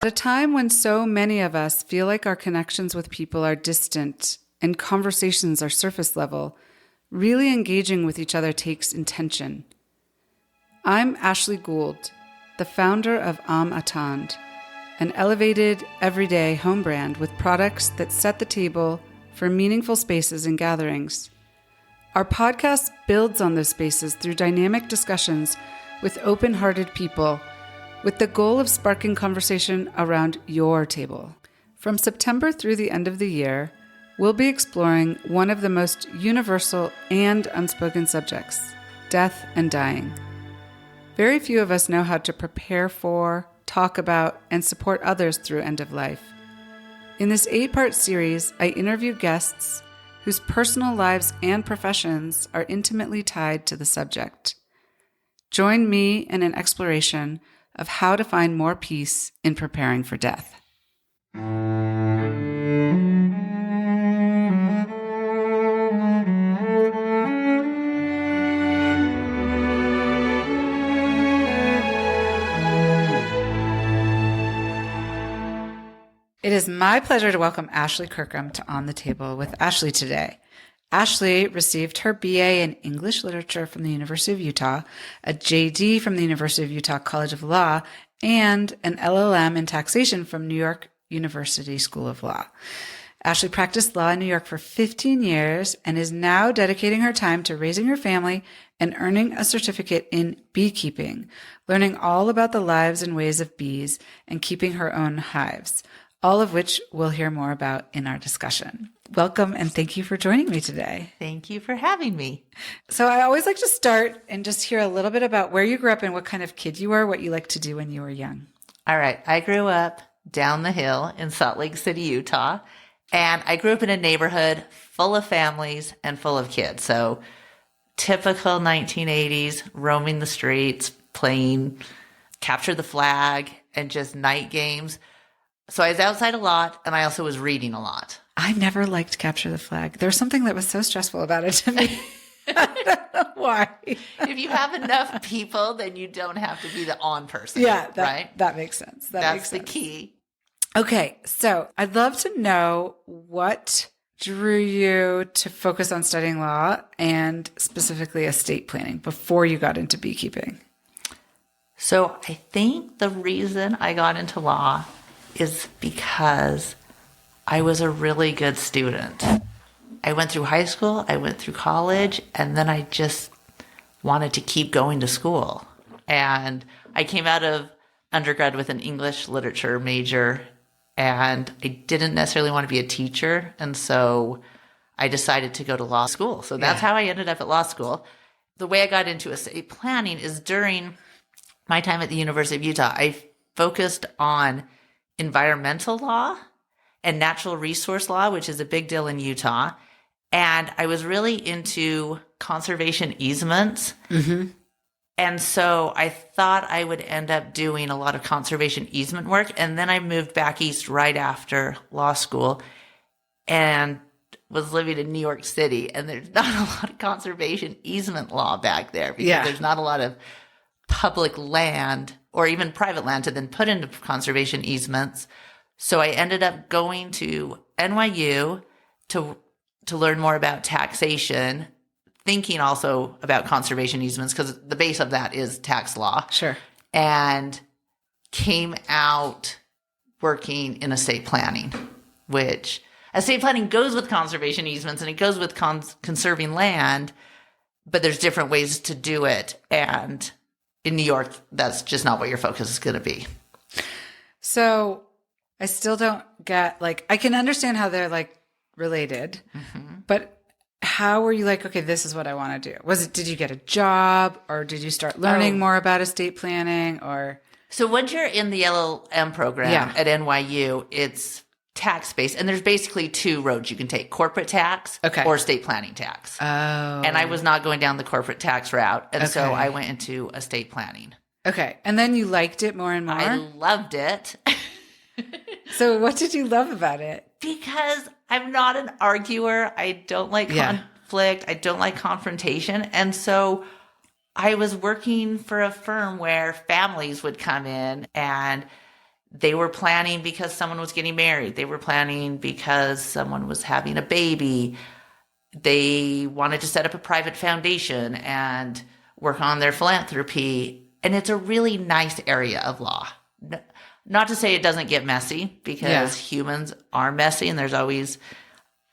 At a time when so many of us feel like our connections with people are distant and conversations are surface level, really engaging with each other takes intention. I'm Ashley Gould, the founder of Attend, an elevated, everyday home brand with products that set the table for meaningful spaces and gatherings. Our podcast builds on those spaces through dynamic discussions with open-hearted people, with the goal of sparking conversation around your table. From September through the end of the year, we'll be exploring one of the most universal and unspoken subjects, death and dying. Very few of us know how to prepare for, talk about, and support others through end of life. In this 8-part series, I interview guests whose personal lives and professions are intimately tied to the subject. Join me in an exploration of how to find more peace in preparing for death. It is my pleasure to welcome Ashley Kirkham to On the Table with Ashley today. Ashley received her BA in English Literature from the University of Utah, a JD from the University of Utah College of Law, and an LLM in Taxation from New York University School of Law. Ashley practiced law in New York for 15 years and is now dedicating her time to raising her family and earning a certificate in beekeeping, learning all about the lives and ways of bees and keeping her own hives, all of which we'll hear more about in our discussion. Welcome, and thank you for joining me today. Thank you for having me. So I always like to start and just hear a little bit about where you grew up and what kind of kid you were, what you liked to do when you were young. All right. I grew up down the hill in Salt Lake City, Utah, and I grew up in a neighborhood full of families and full of kids. So typical 1980s, roaming the streets, playing capture the flag and just night games. So I was outside a lot, and I also was reading a lot. I never liked Capture the Flag. There was something that was so stressful about it to me. I don't know why. If you have enough people, then you don't have to be the on person. Yeah, right? That makes sense. That's the key. Okay, so I'd love to know what drew you to focus on studying law and specifically estate planning before you got into beekeeping. So I think the reason I got into law is because I was a really good student. I went through high school, I went through college, and then I just wanted to keep going to school. And I came out of undergrad with an English literature major, and I didn't necessarily want to be a teacher. And so I decided to go to law school. So that's how I ended up at law school. The way I got into estate planning is during my time at the University of Utah, I focused on environmental law and natural resource law, which is a big deal in Utah. And I was really into conservation easements. Mm-hmm. And so I thought I would end up doing a lot of conservation easement work. And then I moved back east right after law school and was living in New York City. And there's not a lot of conservation easement law back there because there's not a lot of public land or even private land to then put into conservation easements. So I ended up going to NYU to learn more about taxation, thinking also about conservation easements because the base of that is tax law. Sure. And came out working in estate planning, which estate planning goes with conservation easements and it goes with conserving land, but there's different ways to do it. And in New York, that's just not what your focus is going to be. So I still don't get, I can understand how they're related, but how were you okay, this is what I want to do? Did you get a job or did you start learning more about estate planning or? So once you're in the LLM program at NYU, it's tax-based. And there's basically two roads you can take, corporate tax or estate planning tax. Oh. And I was not going down the corporate tax route. And so I went into estate planning. Okay. And then you liked it more and more? I loved it. So what did you love about it? Because I'm not an arguer. I don't like conflict. I don't like confrontation. And so I was working for a firm where families would come in and They were planning because someone was getting married. They were planning because someone was having a baby. They wanted to set up a private foundation and work on their philanthropy. And it's a really nice area of law. Not to say it doesn't get messy, because humans are messy and there's always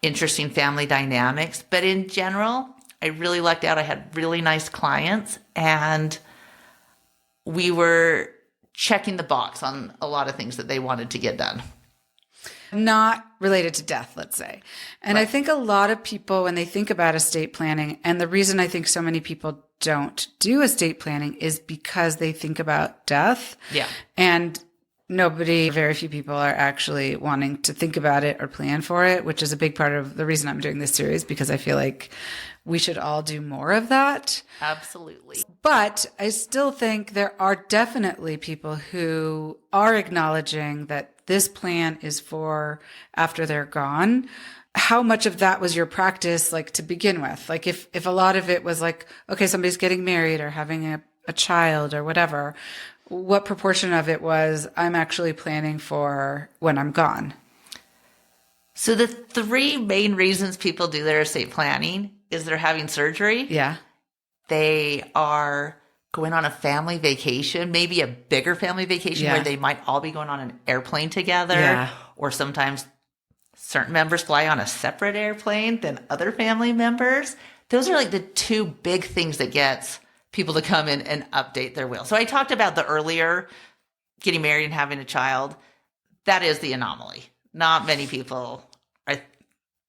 interesting family dynamics. But in general, I really lucked out. I had really nice clients, and we were checking the box on a lot of things that they wanted to get done. Not related to death, let's say. And I think a lot of people, when they think about estate planning, and the reason I think so many people don't do estate planning is because they think about death. Yeah. And very few people are actually wanting to think about it or plan for it, which is a big part of the reason I'm doing this series, because I feel like we should all do more of that. Absolutely. But I still think there are definitely people who are acknowledging that this plan is for after they're gone. How much of that was your practice, like, to begin with? Like, if a lot of it was like, okay, somebody's getting married or having a child or whatever, what proportion of it was, I'm actually planning for when I'm gone? So the three main reasons people do their estate planning is they're having surgery. Yeah. They are going on a family vacation, maybe a bigger family vacation where they might all be going on an airplane together. Yeah. Or sometimes certain members fly on a separate airplane than other family members. Those are like the two big things that gets people to come in and update their will. So I talked about the earlier getting married and having a child. That is the anomaly. Not many people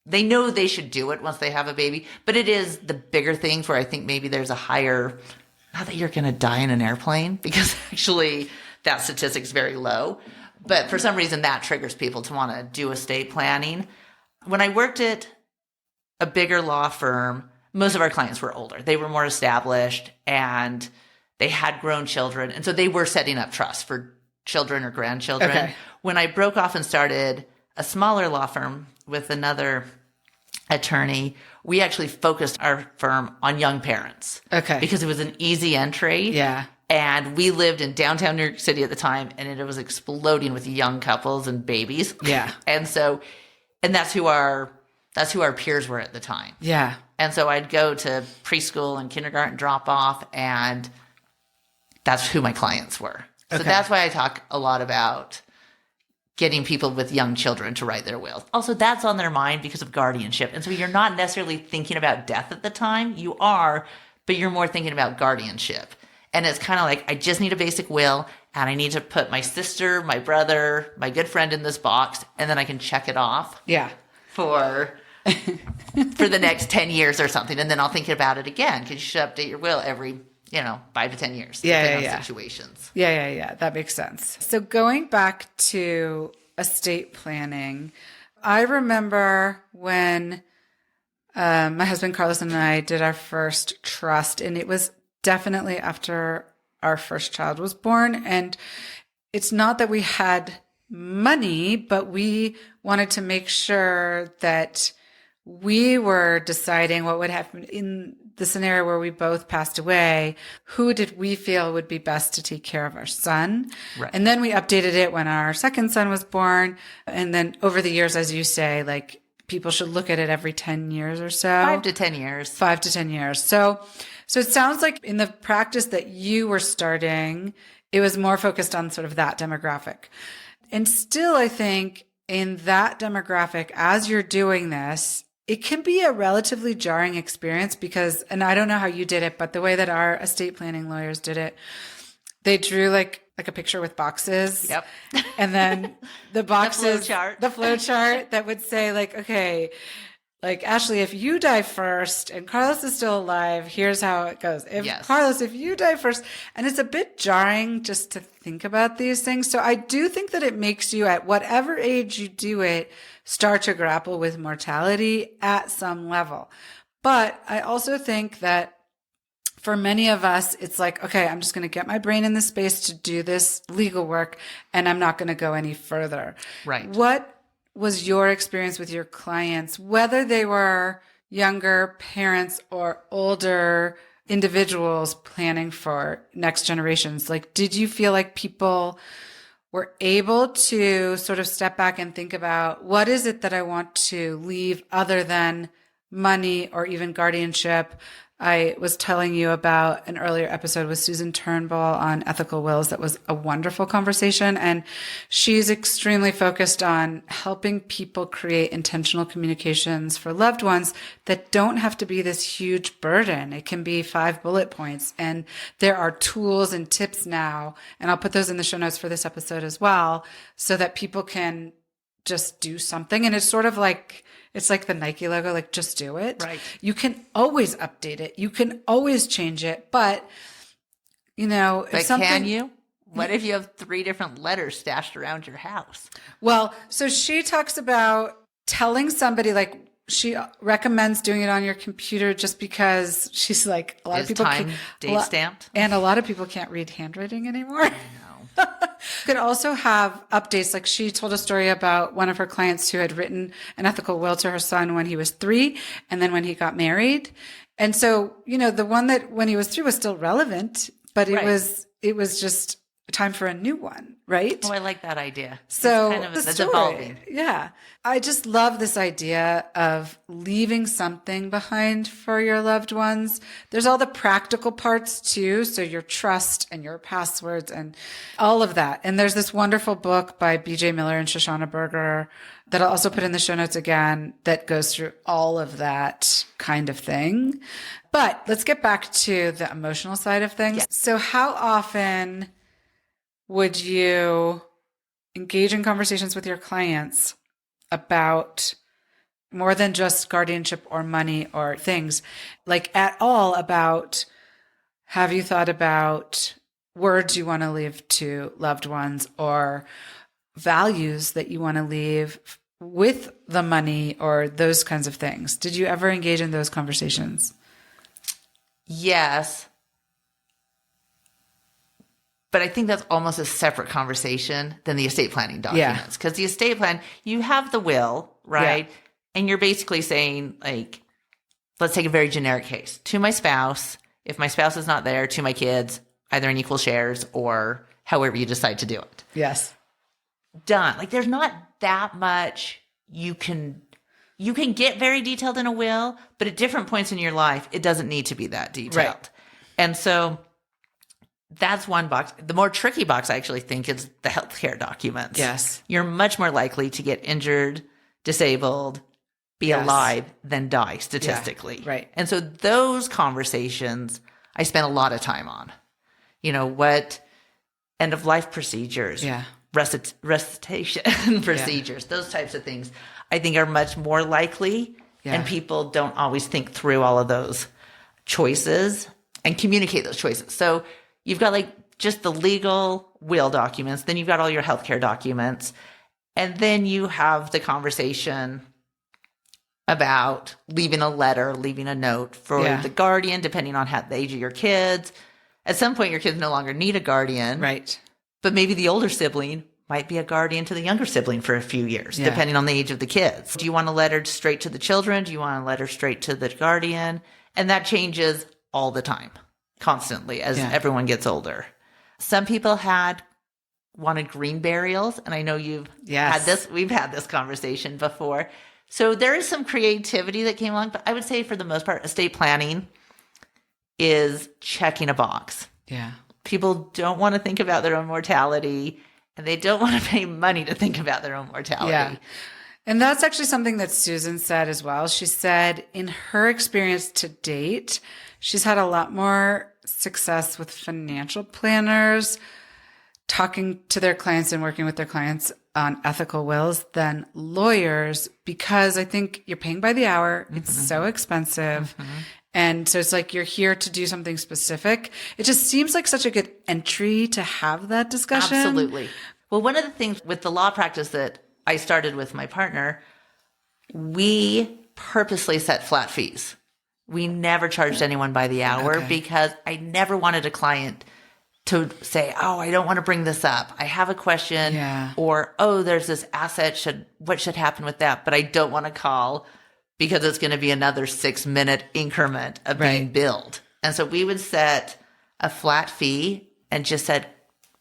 they know they should do it once they have a baby, but it is the bigger things where I think maybe there's a higher, not that you're going to die in an airplane, because actually that statistic is very low, but for some reason that triggers people to want to do estate planning. When I worked at a bigger law firm, most of our clients were older. They were more established and they had grown children. And so they were setting up trusts for children or grandchildren. Okay. When I broke off and started a smaller law firm with another attorney, we actually focused our firm on young parents. Okay. Because it was an easy entry. Yeah. And we lived in downtown New York City at the time, and it was exploding with young couples and babies. Yeah. And that's who our peers were at the time. Yeah. And so I'd go to preschool and kindergarten drop off, and that's who my clients were. So that's why I talk a lot about getting people with young children to write their wills. Also, that's on their mind because of guardianship. And so you're not necessarily thinking about death at the time. You are, but you're more thinking about guardianship. And it's kind of like, I just need a basic will, and I need to put my sister, my brother, my good friend in this box, and then I can check it off. Yeah. For the next 10 years or something. And then I'll think about it again, because you should update your will every 5 to 10 years. Depending on situations. Yeah. That makes sense. So going back to estate planning, I remember when my husband Carlos and I did our first trust, and it was definitely after our first child was born. And it's not that we had money, but we wanted to make sure that we were deciding what would happen in the scenario where we both passed away. Who did we feel would be best to take care of our son? Right. And then we updated it when our second son was born. And then over the years, as you say, like, people should look at it every 10 years or so. 5 to 10 years. 5 to 10 years. So it sounds like in the practice that you were starting, it was more focused on sort of that demographic. And still, I think in that demographic, as you're doing this, it can be a relatively jarring experience because, and I don't know how you did it, but the way that our estate planning lawyers did it, they drew like a picture with boxes. Yep. And then the boxes, the flow chart that would say like, okay, like, Ashley, if you die first and Carlos is still alive, here's how it goes. Carlos, if you die first, and it's a bit jarring just to think about these things. So I do think that it makes you, at whatever age you do it, start to grapple with mortality at some level. But I also think that for many of us, it's like, okay, I'm just going to get my brain in the space to do this legal work, and I'm not going to go any further. Right. What was your experience with your clients, whether they were younger parents or older individuals planning for next generations? Like, did you feel like people we're able to sort of step back and think about what is it that I want to leave other than money or even guardianship. I was telling you about an earlier episode with Susan Turnbull on ethical wills. That was a wonderful conversation. And she's extremely focused on helping people create intentional communications for loved ones that don't have to be this huge burden. It can be 5 bullet points. And there are tools and tips now, and I'll put those in the show notes for this episode as well, so that people can just do something. And it's sort of like, it's like the Nike logo, like just do it. Right. You can always update it. You can always change it. But, But can you? What if you have 3 different letters stashed around your house? Well, so she talks about telling somebody, like she recommends doing it on your computer just because she's like, a lot of people time date stamped? And a lot of people can't read handwriting anymore. Could also have updates. Like she told a story about one of her clients who had written an ethical will to her son when he was 3 and then when he got married. And so, the one that when he was 3 was still relevant, but it was just time for a new one, right? Oh, I like that idea. So it's evolving. Yeah. I just love this idea of leaving something behind for your loved ones. There's all the practical parts too. So your trust and your passwords and all of that. And there's this wonderful book by BJ Miller and Shoshana Berger that I'll also put in the show notes again that goes through all of that kind of thing. But let's get back to the emotional side of things. Yeah. So how often would you engage in conversations with your clients about more than just guardianship or money or things, like at all about, have you thought about words you want to leave to loved ones or values that you want to leave with the money or those kinds of things? Did you ever engage in those conversations? Yes. But I think that's almost a separate conversation than the estate planning documents. Because the estate plan, you have the will, right? Yeah. And you're basically saying, like, let's take a very generic case. To my spouse, if my spouse is not there, to my kids, either in equal shares or however you decide to do it. Yes. Done. Like, there's not that much you can get very detailed in a will, but at different points in your life, it doesn't need to be that detailed. Right. And so that's one box. The more tricky box, I actually think, is the healthcare documents. Yes. You're much more likely to get injured, disabled, be alive than die statistically. Yeah. Right. And so those conversations I spent a lot of time on. What end of life procedures, recitation procedures, those types of things I think are much more likely. Yeah. And people don't always think through all of those choices and communicate those choices. So you've got like just the legal will documents, then you've got all your healthcare documents, and then you have the conversation about leaving a letter, leaving a note for the guardian, depending on the age of your kids. At some point, your kids no longer need a guardian. Right. But maybe the older sibling might be a guardian to the younger sibling for a few years, depending on the age of the kids. Do you want a letter straight to the children? Do you want a letter straight to the guardian? And that changes all the time, constantly, as everyone gets older. Some people wanted green burials, and I know we've had this conversation before. So there is some creativity that came along, but I would say for the most part, estate planning is checking a box. Yeah. People don't want to think about their own mortality, and they don't want to pay money to think about their own mortality. Yeah. And that's actually something that Susan said as well. She said in her experience to date, she's had a lot more success with financial planners talking to their clients and working with their clients on ethical wills than lawyers, because I think you're paying by the hour. Mm-hmm. It's so expensive. Mm-hmm. And so it's like you're here to do something specific. It just seems like such a good entry to have that discussion. Absolutely. Well, one of the things with the law practice that I started with my partner, we purposely set flat fees. We never charged anyone by the hour because I never wanted a client to say, oh, I don't want to bring this up. I have a question. Or, oh, there's this asset. What should happen with that? But I don't want to call because it's going to be another 6-minute increment of being billed. And so we would set a flat fee and just said,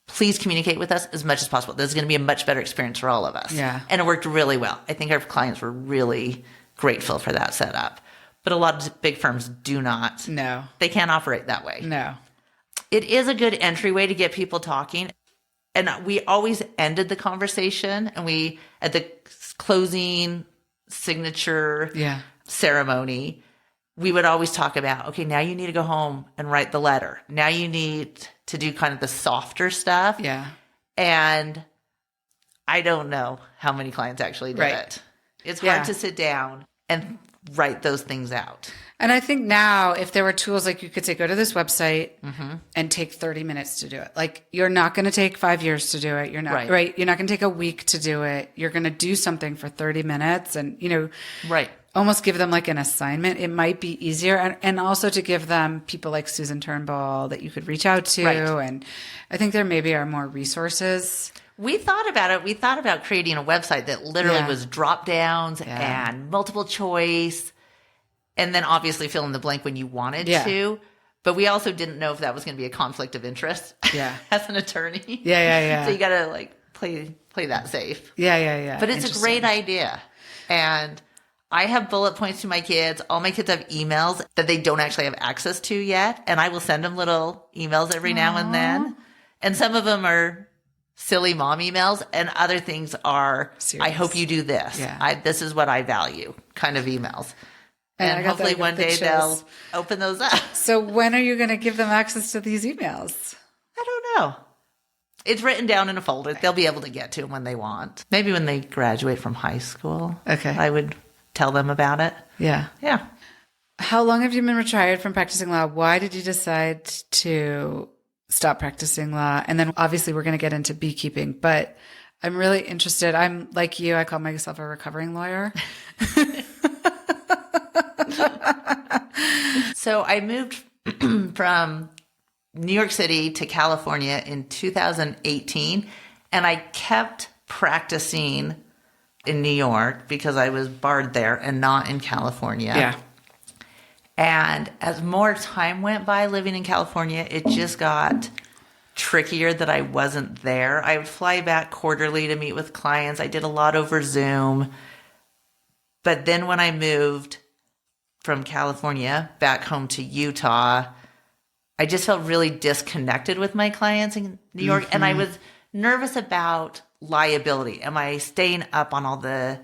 please communicate with us as much as possible. This is going to be a much better experience for all of us. Yeah. And it worked really well. I think our clients were really grateful for that setup. But a lot of big firms do not. No. They can't operate that way. No. It is a good entryway to get people talking. And we always ended the conversation, and we, at the closing signature ceremony, we would always talk about, okay, now you need to go home and write the letter. Now you need to do kind of the softer stuff. Yeah. And I don't know how many clients actually did it. It's hard to sit down and write those things out. And I think now, if there were tools, like you could say, go to this website and take 30 minutes to do it. Like, you're not going to take 5 years to do it. You're not, right? You're not going to take a week to do it. You're going to do something for 30 minutes and, almost give them like an assignment. It might be easier. And also to give them people like Susan Turnbull that you could reach out to. Right. And I think there maybe are more resources. We thought about it. We thought about creating a website that literally was drop downs and multiple choice. And then obviously fill in the blank when you wanted to. But we also didn't know if that was going to be a conflict of interest as an attorney. So you got to like play that safe. But it's a great idea. And I have bullet points to my kids. All my kids have emails that they don't actually have access to yet. And I will send them little emails every now and then. And some of them are silly mom emails. And other things are, serious. I hope you do this. This is what I value kind of emails. And hopefully one day they'll open those up. So when are you going to give them access to these emails? I don't know. It's written down in a folder. They'll be able to get to them when they want. Maybe when they graduate from high school. Okay. I would tell them about it. Yeah. How long have you been retired from practicing law? Why did you decide to stop practicing law? And then obviously we're going to get into beekeeping, but I'm really interested. I'm like you. I call myself a recovering lawyer. So I moved from New York City to California in 2018, and I kept practicing in New York because I was barred there and not in California. Yeah. And as more time went by living in California, it just got trickier that I wasn't there. I would fly back quarterly to meet with clients. I did a lot over Zoom. But then when I moved from California back home to Utah, I just felt really disconnected with my clients in New York. And I was nervous about liability. Am I staying up on all the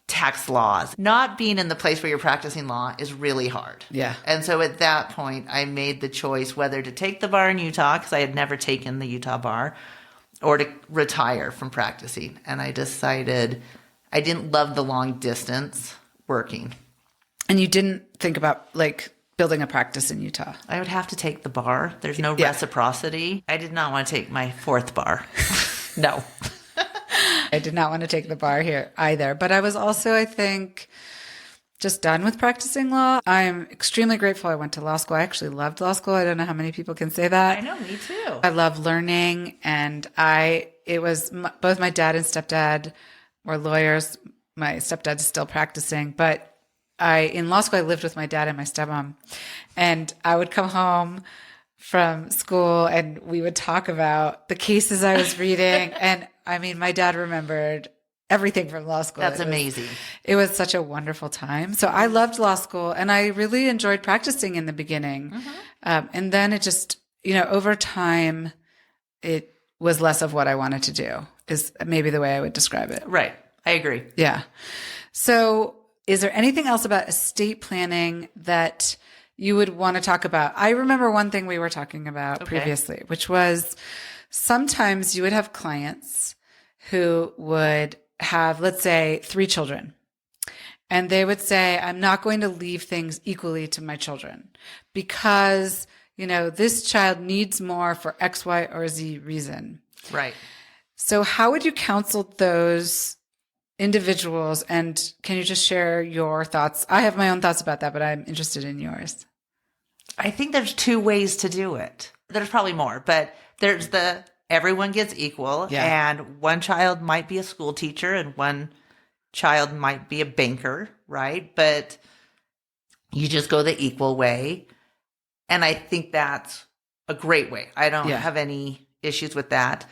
tax laws? Not being in the place where you're practicing law is really hard. Yeah. And so at that point, I made the choice whether to take the bar in Utah, because I had never taken the Utah bar, or to retire from practicing. And I decided I didn't love the long distance working. And you didn't think about like building a practice in Utah? I would have to take the bar. There's no reciprocity. I did not want to take my fourth bar. No. I did not want to take the bar here either. But I was also, I think, just done with practicing law. I'm extremely grateful I went to law school. I actually loved law school. I don't know how many people can say that. I know, me too. I love learning. And both my dad and stepdad were lawyers. My stepdad's still practicing, but in law school, I lived with my dad and my stepmom, and I would come home from school and we would talk about the cases I was reading. And I mean, my dad remembered everything from law school. That's amazing. It was such a wonderful time. So I loved law school and I really enjoyed practicing in the beginning. And then it just, over time, it was less of what I wanted to do is maybe the way I would describe it. Right. I agree. Yeah. So is there anything else about estate planning that you would want to talk about? I remember one thing we were talking about previously, which was sometimes you would have clients who would have, let's say, 3 children. And they would say, I'm not going to leave things equally to my children because, this child needs more for X, Y, or Z reason. Right. So how would you counsel those individuals, and can you just share your thoughts? I have my own thoughts about that, but I'm interested in yours. I think there's 2 ways to do it. There's probably more, but there's everyone gets equal, and one child might be a school teacher and one child might be a banker, right? But you just go the equal way. And I think that's a great way. I don't have any issues with that.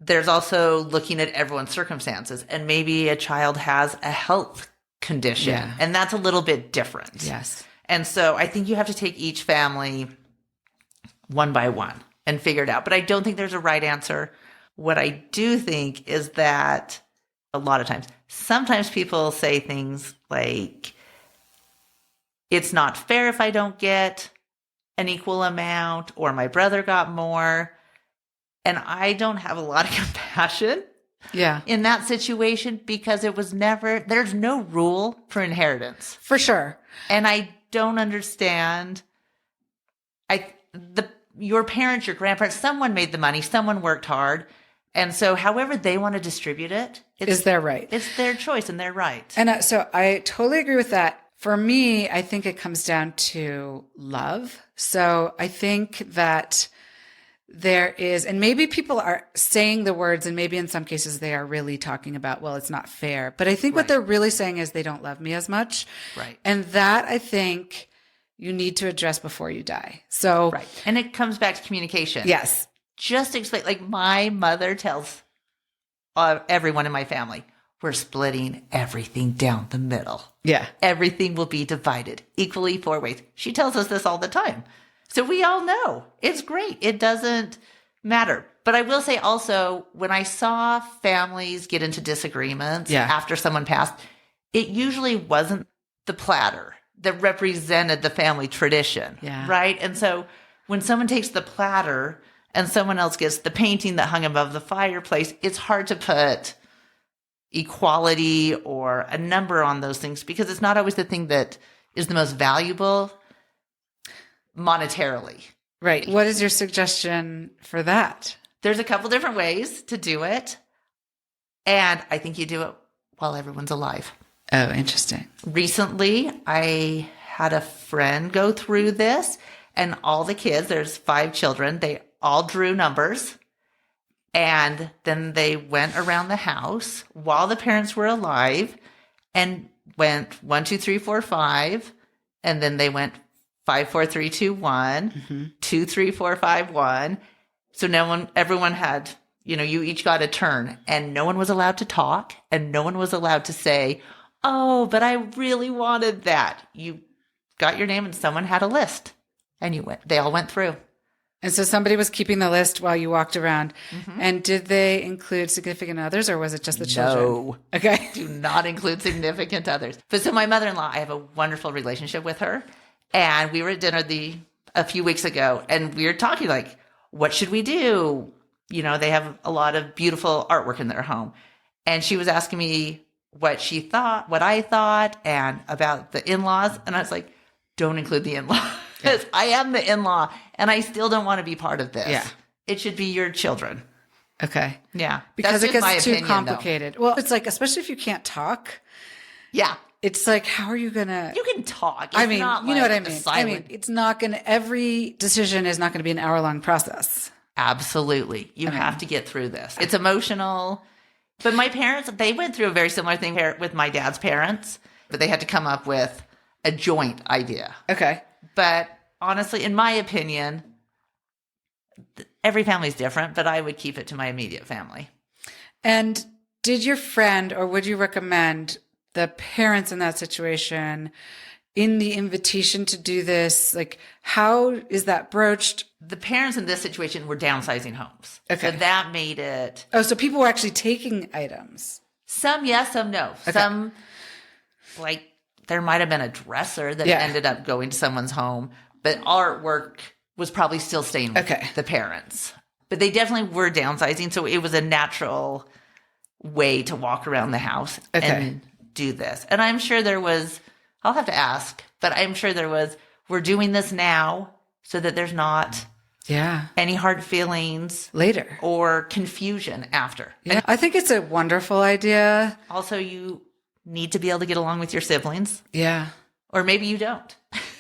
There's also looking at everyone's circumstances, and maybe a child has a health condition, and that's a little bit different. Yes. And so I think you have to take each family one by one and figure it out. But I don't think there's a right answer. What I do think is that a lot of times, sometimes people say things like, it's not fair if I don't get an equal amount, or my brother got more. And I don't have a lot of compassion in that situation, because it was never, there's no rule for inheritance. For sure. And I don't understand. Your parents, your grandparents, someone made the money, someone worked hard. And so however they want to distribute it, is their right. It's their choice and their right. And so I totally agree with that. For me, I think it comes down to love. So I think that there is, and maybe people are saying the words, and maybe in some cases they are really talking about, well, it's not fair. But I think what they're really saying is they don't love me as much. Right. And that, I think, you need to address before you die. So, And it comes back to communication. Yes. Just explain, like my mother tells everyone in my family, we're splitting everything down the middle. Yeah. Everything will be divided equally 4 ways. She tells us this all the time. So we all know it's great. It doesn't matter. But I will say also, when I saw families get into disagreements after someone passed, it usually wasn't the platter that represented the family tradition. Right. And so when someone takes the platter and someone else gets the painting that hung above the fireplace, it's hard to put equality or a number on those things, because it's not always the thing that is the most valuable monetarily. Right. What is your suggestion for that? There's a couple different ways to do it. And I think you do it while everyone's alive. Oh, interesting. Recently, I had a friend go through this, and all the kids, there's 5 children, they all drew numbers. And then they went around the house while the parents were alive and went 1, 2, 3, 4, 5. And then they went 5, 4, 3, 2, 1, 2, 3, 4, 5, 1. So everyone had, you each got a turn, and no one was allowed to talk, and no one was allowed to say, oh, but I really wanted that. You got your name and someone had a list, and they all went through. And so somebody was keeping the list while you walked around. And did they include significant others, or was it just the children? No. Okay. Do not include significant others. But so my mother-in-law, I have a wonderful relationship with her. And we were at dinner a few weeks ago, and we were talking like, what should we do? They have a lot of beautiful artwork in their home. And she was asking me what she thought, what I thought, and about the in-laws. And I was like, don't include the in-law. Because I am the in-law, and I still don't want to be part of this. Yeah. It should be your children. Okay. Yeah. Because it gets too complicated. Though. Well, it's like, especially if you can't talk. Yeah. It's like, how are you going to... You can talk. It's not you know what I mean? It's not going to... Every decision is not going to be an hour-long process. Absolutely. You have to get through this. It's emotional. But my parents, they went through a very similar thing with my dad's parents, but they had to come up with a joint idea. Okay. But honestly, in my opinion, every family is different, but I would keep it to my immediate family. And did your friend, or would you recommend the parents in that situation, in the invitation to do this, like how is that broached? The parents in this situation were downsizing homes. Okay. So that made it. Oh, so people were actually taking items. Some yes, some no. Okay. Some, like, there might have been a dresser that ended up going to someone's home, but artwork was probably still staying with the parents. But they definitely were downsizing, so it was a natural way to walk around the house and do this. And I'm sure there was, I'll have to ask, but I'm sure there was, we're doing this now so that there's not any hard feelings later or confusion after. Yeah, and I think it's a wonderful idea. Also, you need to be able to get along with your siblings. Yeah. Or maybe you don't.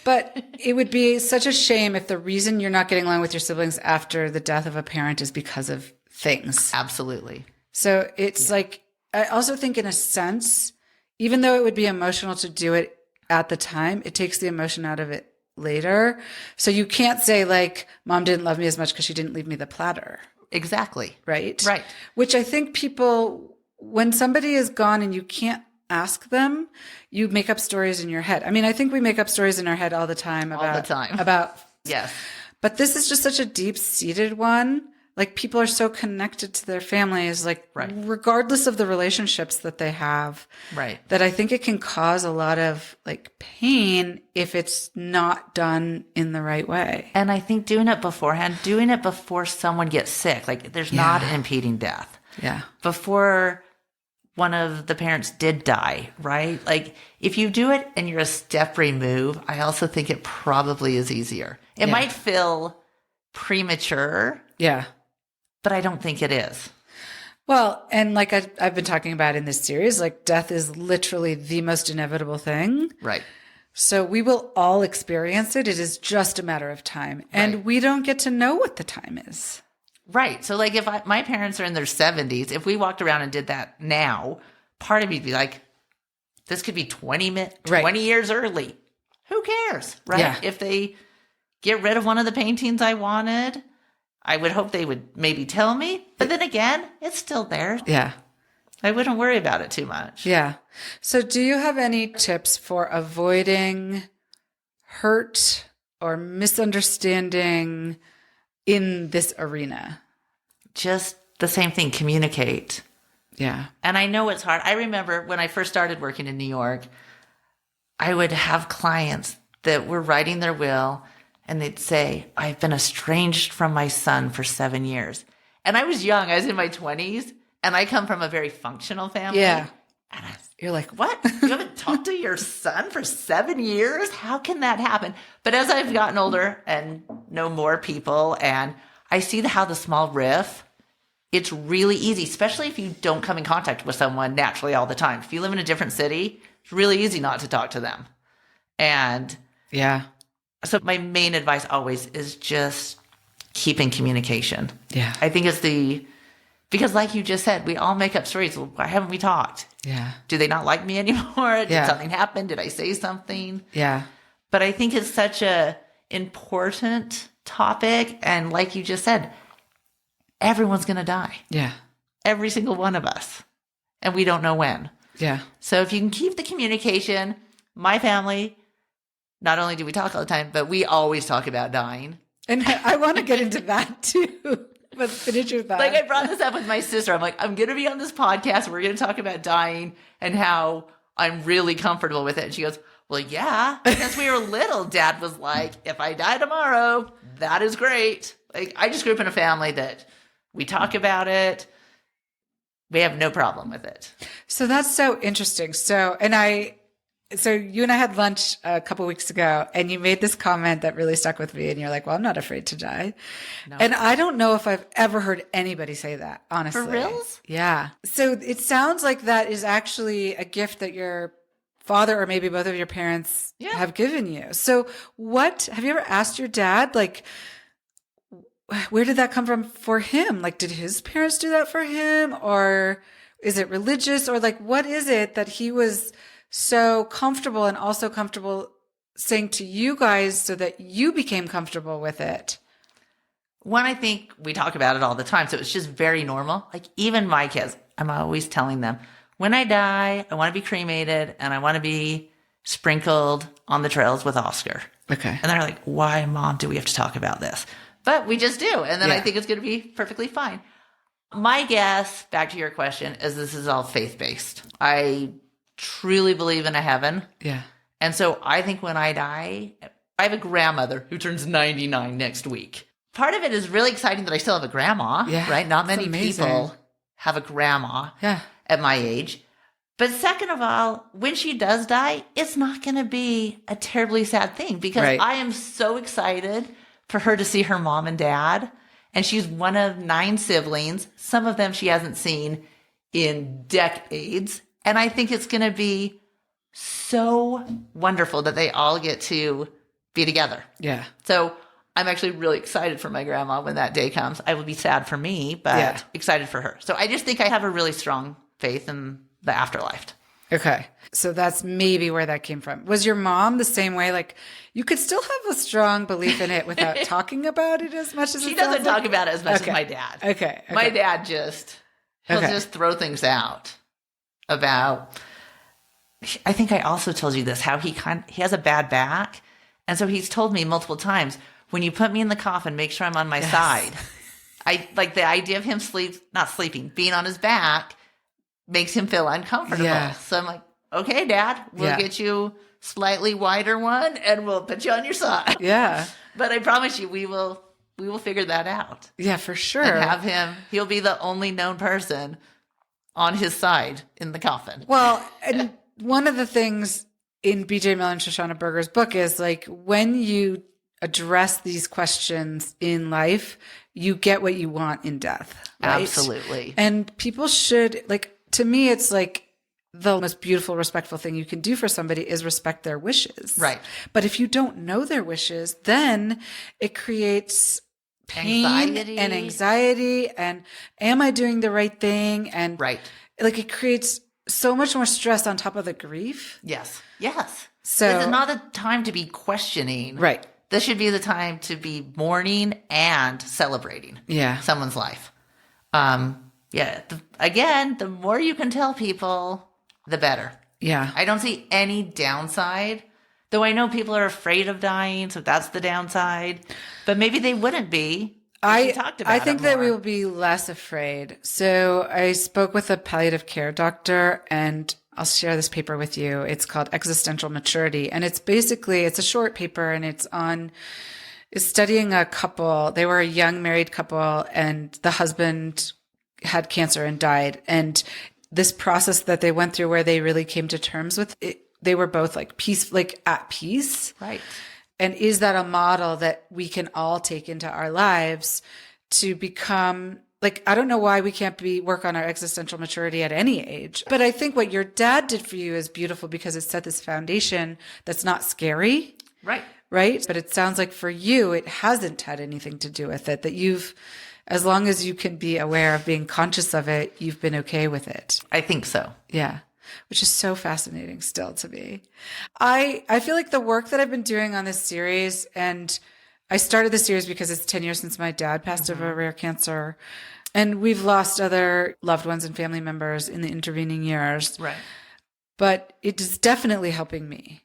But it would be such a shame if the reason you're not getting along with your siblings after the death of a parent is because of things. Absolutely. So it's like, I also think in a sense, even though it would be emotional to do it at the time, it takes the emotion out of it later. So you can't say like, mom didn't love me as much because she didn't leave me the platter. Exactly. Right? Right. Which I think people, when somebody is gone and you can't ask them, you make up stories in your head. I mean, I think we make up stories in our head all the time about Yes. But this is just such a deep-seated one. Like people are so connected to their families, like regardless of the relationships that they have, that I think it can cause a lot of like pain if it's not done in the right way. And I think doing it beforehand, doing it before someone gets sick, like there's not an impeding death. Yeah. Before one of the parents did die, right? Like if you do it and you're a step removed, I also think it probably is easier. It might feel premature. Yeah. But I don't think it is. Well, and like I've been talking about in this series, like death is literally the most inevitable thing. Right. So we will all experience it. It is just a matter of time. And we don't get to know what the time is. Right. So like if my parents are in their 70s, if we walked around and did that now, part of me would be like, this could be 20 years early. Who cares? Right. Yeah. If they get rid of one of the paintings I wanted, I would hope they would maybe tell me. But then again, it's still there. Yeah. I wouldn't worry about it too much. Yeah. So do you have any tips for avoiding hurt or misunderstanding in this arena? Just the same thing, communicate. Yeah. And I know it's hard. I remember when I first started working in New York, I would have clients that were writing their will and they'd say, I've been estranged from my son for 7 years. And I was young. I was in my 20s. And I come from a very functional family. Yeah. And you're like, what? You haven't talked to your son for 7 years? How can that happen? But as I've gotten older and know more people, and I see how the small riff, it's really easy, especially if you don't come in contact with someone naturally all the time. If you live in a different city, it's really easy not to talk to them. And yeah. So my main advice always is just keep in communication. Yeah. I think it's because like you just said, we all make up stories. Well, why haven't we talked? Yeah. Do they not like me anymore? Did something happen? Did I say something? Yeah. But I think it's such a important topic. And like you just said, everyone's going to die. Yeah. Every single one of us. And we don't know when. Yeah. So if you can keep the communication, my family, not only do we talk all the time, but we always talk about dying. And I want to get into that too. But finish your thought. Like I brought this up with my sister. I'm like, I'm going to be on this podcast. We're going to talk about dying and how I'm really comfortable with it. And she goes, well, yeah. Since we were little, Dad was like, if I die tomorrow, that is great. Like I just grew up in a family that we talk about it. We have no problem with it. So that's so interesting. So you and I had lunch a couple weeks ago and you made this comment that really stuck with me and you're like, well, I'm not afraid to die. No. And I don't know if I've ever heard anybody say that, honestly. For reals? Yeah. So it sounds like that is actually a gift that your father or maybe both of your parents have given you. So have you ever asked your dad, like, where did that come from for him? Like, did his parents do that for him? Or is it religious? Or like, what is it that he was so comfortable and also comfortable saying to you guys so that you became comfortable with it? One, I think we talk about it all the time. So it's just very normal. Like even my kids, I'm always telling them, when I die, I want to be cremated and I want to be sprinkled on the trails with Oscar. Okay. And they're like, why, Mom, do we have to talk about this? But we just do. And then I think it's going to be perfectly fine. My guess, back to your question, is this is all faith-based. I truly believe in a heaven. Yeah. And so I think when I die, I have a grandmother who turns 99 next week. Part of it is really exciting that I still have a grandma, right? Not many people have a grandma at my age. But second of all, when she does die, it's not going to be a terribly sad thing because I am so excited for her to see her mom and dad. And she's one of 9 siblings. Some of them she hasn't seen in decades. And I think it's going to be so wonderful that they all get to be together. Yeah. So I'm actually really excited for my grandma when that day comes. I will be sad for me, but excited for her. So I just think I have a really strong faith in the afterlife. Okay. So that's maybe where that came from. Was your mom the same way? Like, you could still have a strong belief in it without talking about it as much as She it doesn't sounds like? talk about it as much Okay. as my dad. Okay. My dad he'll Okay. just throw things out about, I think I also told you this, how he has a bad back. And so he's told me multiple times, when you put me in the coffin, make sure I'm on my side. I like the idea of him being on his back makes him feel uncomfortable. Yeah. So I'm like, okay, Dad, we'll get you slightly wider one and we'll put you on your side. Yeah. But I promise you, we will figure that out. Yeah, for sure. And he'll be the only known person on his side in the coffin. Well, and one of the things in BJ Miller and Shoshana Berger's book is like, when you address these questions in life, you get what you want in death. Right? Absolutely. And people should, like, to me, it's like the most beautiful, respectful thing you can do for somebody is respect their wishes. Right. But if you don't know their wishes, then it creates pain and anxiety and am I doing the right thing? And right. Like, it creates so much more stress on top of the grief. Yes. Yes. So this is not a time to be questioning. Right. This should be the time to be mourning and celebrating someone's life. The more you can tell people, the better. Yeah. I don't see any downside, though I know people are afraid of dying, so that's the downside. But maybe they wouldn't be. I think that we will be less afraid. So I spoke with a palliative care doctor, and I'll share this paper with you. It's called Existential Maturity. And it's a short paper, and it's studying a couple. They were a young married couple, and the husband had cancer and died. And this process that they went through where they really came to terms with it, they were both at peace. Right. And is that a model that we can all take into our lives to become, like, I don't know why we can't work on our existential maturity at any age. But I think what your dad did for you is beautiful because it set this foundation that's not scary. Right. Right. But it sounds like for you, it hasn't had anything to do with it, that as long as you can be aware of being conscious of it, you've been okay with it. I think so. Yeah. Which is so fascinating still to me. I feel like the work that I've been doing on this series, and I started the series because it's 10 years since my dad passed of a rare cancer, and we've lost other loved ones and family members in the intervening years. Right. But it is definitely helping me.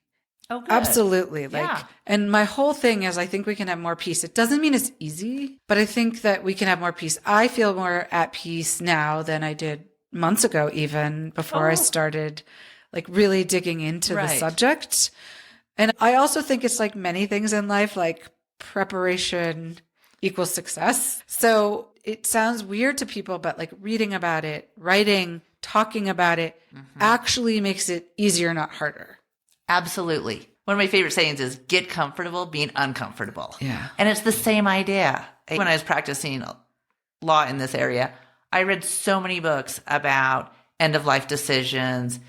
Oh, good. Absolutely. And my whole thing is I think we can have more peace. It doesn't mean it's easy, but I think that we can have more peace. I feel more at peace now than I did months ago, even before I started like really digging into the subject. And I also think it's like many things in life, like preparation equals success. So it sounds weird to people, but like reading about it, writing, talking about it actually makes it easier, not harder. Absolutely. One of my favorite sayings is get comfortable being uncomfortable. Yeah. And it's the same idea. When I was practicing law in this area, I read so many books about end-of-life decisions,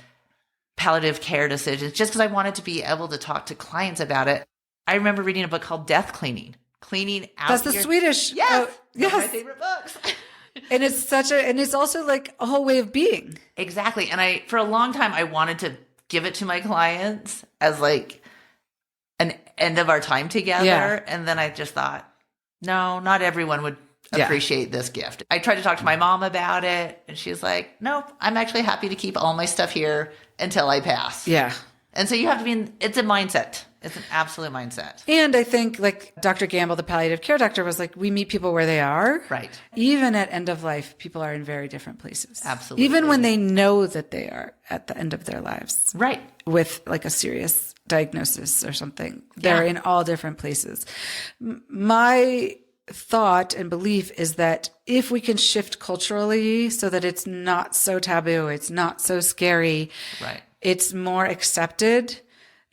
palliative care decisions, just because I wanted to be able to talk to clients about it. I remember reading a book called Death Cleaning. Cleaning out. That's the Swedish. Yes. Yes. One of my favorite books. And it's also like a whole way of being. Exactly. And for a long time, I wanted to give it to my clients as like an end of our time together. Yeah. And then I just thought, no, not everyone would appreciate this gift. I tried to talk to my mom about it, and she's like, nope, I'm actually happy to keep all my stuff here until I pass. Yeah. And so you have to it's a mindset. It's an absolute mindset. And I think like Dr. Gamble, the palliative care doctor, was like, we meet people where they are. Right. Even at end of life, people are in very different places. Absolutely. Even when they know that they are at the end of their lives. Right. With like a serious diagnosis or something. They're in all different places. My thought and belief is that if we can shift culturally so that it's not so taboo, it's not so scary, right, it's more accepted,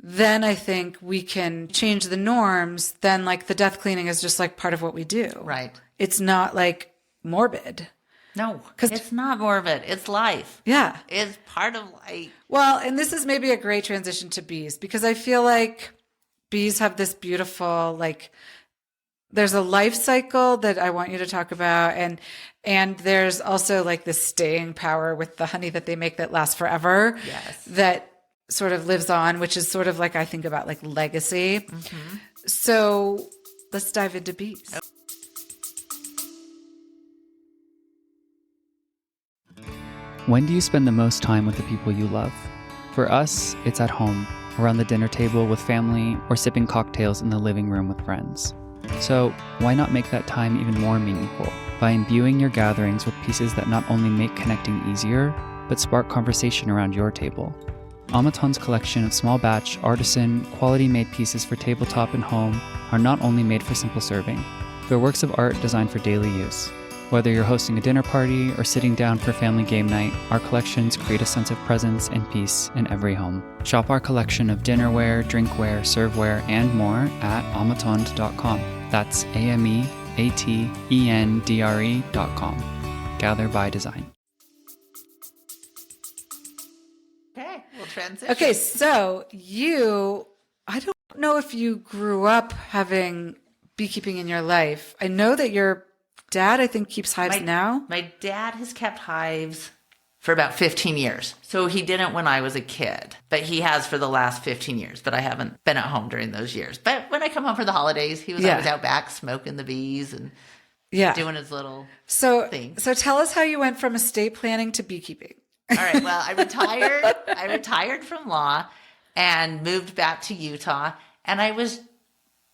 then I think we can change the norms. Then like the death cleaning is just like part of what we do. Right. It's not like morbid. No, it's not morbid. It's life. Yeah. It's part of life. Well, and this is maybe a great transition to bees, because I feel like bees have this beautiful, like, there's a life cycle that I want you to talk about, and there's also like this staying power with the honey that they make that lasts forever. Yes. That sort of lives on, which is sort of like I think about like legacy. Mm-hmm. So let's dive into bees. When do you spend the most time with the people you love? For us, it's at home, around the dinner table with family, or sipping cocktails in the living room with friends. So why not make that time even more meaningful by imbuing your gatherings with pieces that not only make connecting easier, but spark conversation around your table? Amaton's collection of small batch, artisan, quality-made pieces for tabletop and home are not only made for simple serving, they're works of art designed for daily use. Whether you're hosting a dinner party or sitting down for family game night, our collections create a sense of presence and peace in every home. Shop our collection of dinnerware, drinkware, serveware, and more at amatond.com. That's AMEATENDRE.com. Gather by design. Okay, we'll transition. Okay, so I don't know if you grew up having beekeeping in your life. I know that your dad, I think, keeps hives now. My dad has kept hives for about 15 years. So he didn't when I was a kid, but he has for the last 15 years. But I haven't been at home during those years. But when I come home for the holidays, he was always out back smoking the bees and doing his little thing. So tell us how you went from estate planning to beekeeping. All right. Well, I retired from law and moved back to Utah. And I was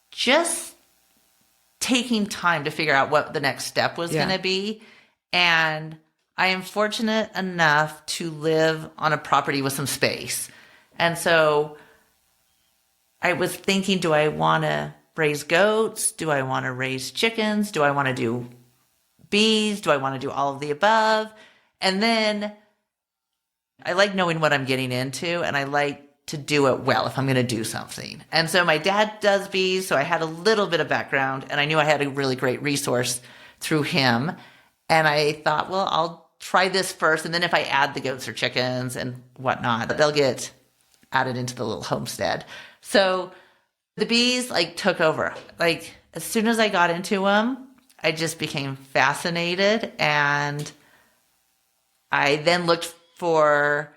just taking time to figure out what the next step was going to be. And I am fortunate enough to live on a property with some space. And so I was thinking, do I want to raise goats? Do I want to raise chickens? Do I want to do bees? Do I want to do all of the above? And then I like knowing what I'm getting into, and I like to do it well if I'm going to do something. And so my dad does bees, so I had a little bit of background, and I knew I had a really great resource through him. And I thought, well, I'll try this first, and then if I add the goats or chickens and whatnot, they'll get added into the little homestead. So the bees took over. As soon as I got into them, I just became fascinated, and I then looked for...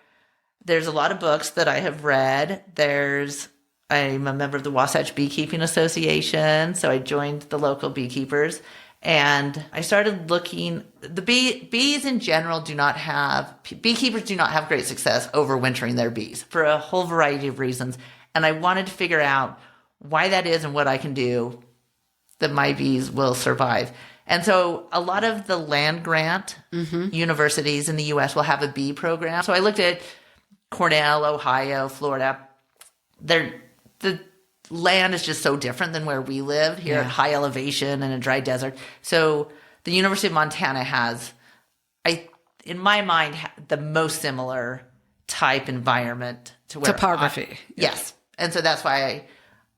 There's a lot of books that I have read. I'm a member of the Wasatch Beekeeping Association, so I joined the local beekeepers, and I started looking. The bees in general beekeepers do not have great success overwintering their bees for a whole variety of reasons, and I wanted to figure out why that is and what I can do that my bees will survive. And so a lot of the land grant universities in the U.S. will have a bee program. So I looked at Cornell, Ohio, Florida. The land is just so different than where we live here at high elevation and a dry desert. So the University of Montana has, in my mind, the most similar type environment to where topography. Yes. And so that's why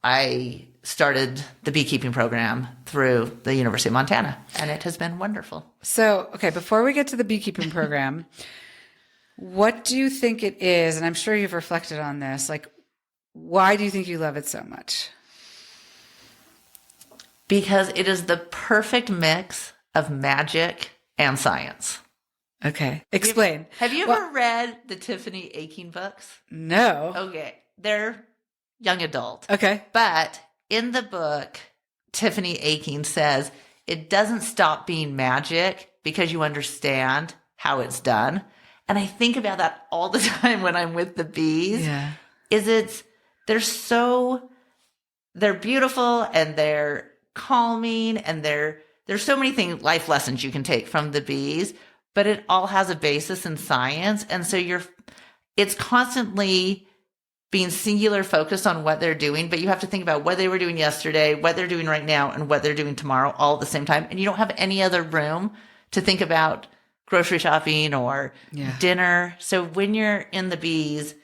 I started the beekeeping program through the University of Montana, and it has been wonderful. So, okay, before we get to the beekeeping program, what do you think it is? And I'm sure you've reflected on this. Why do you think you love it so much? Because it is the perfect mix of magic and science. Okay. Explain. Have you ever read the Tiffany Aching books? No. Okay. They're young adult. Okay. But in the book, Tiffany Aching says it doesn't stop being magic because you understand how it's done. And I think about that all the time when I'm with the bees. Yeah. They're beautiful and they're calming, and there's so many life lessons you can take from the bees, but it all has a basis in science. And so it's constantly being singular focused on what they're doing, but you have to think about what they were doing yesterday, what they're doing right now, and what they're doing tomorrow all at the same time. And you don't have any other room to think about grocery shopping or dinner. So when you're in the bees,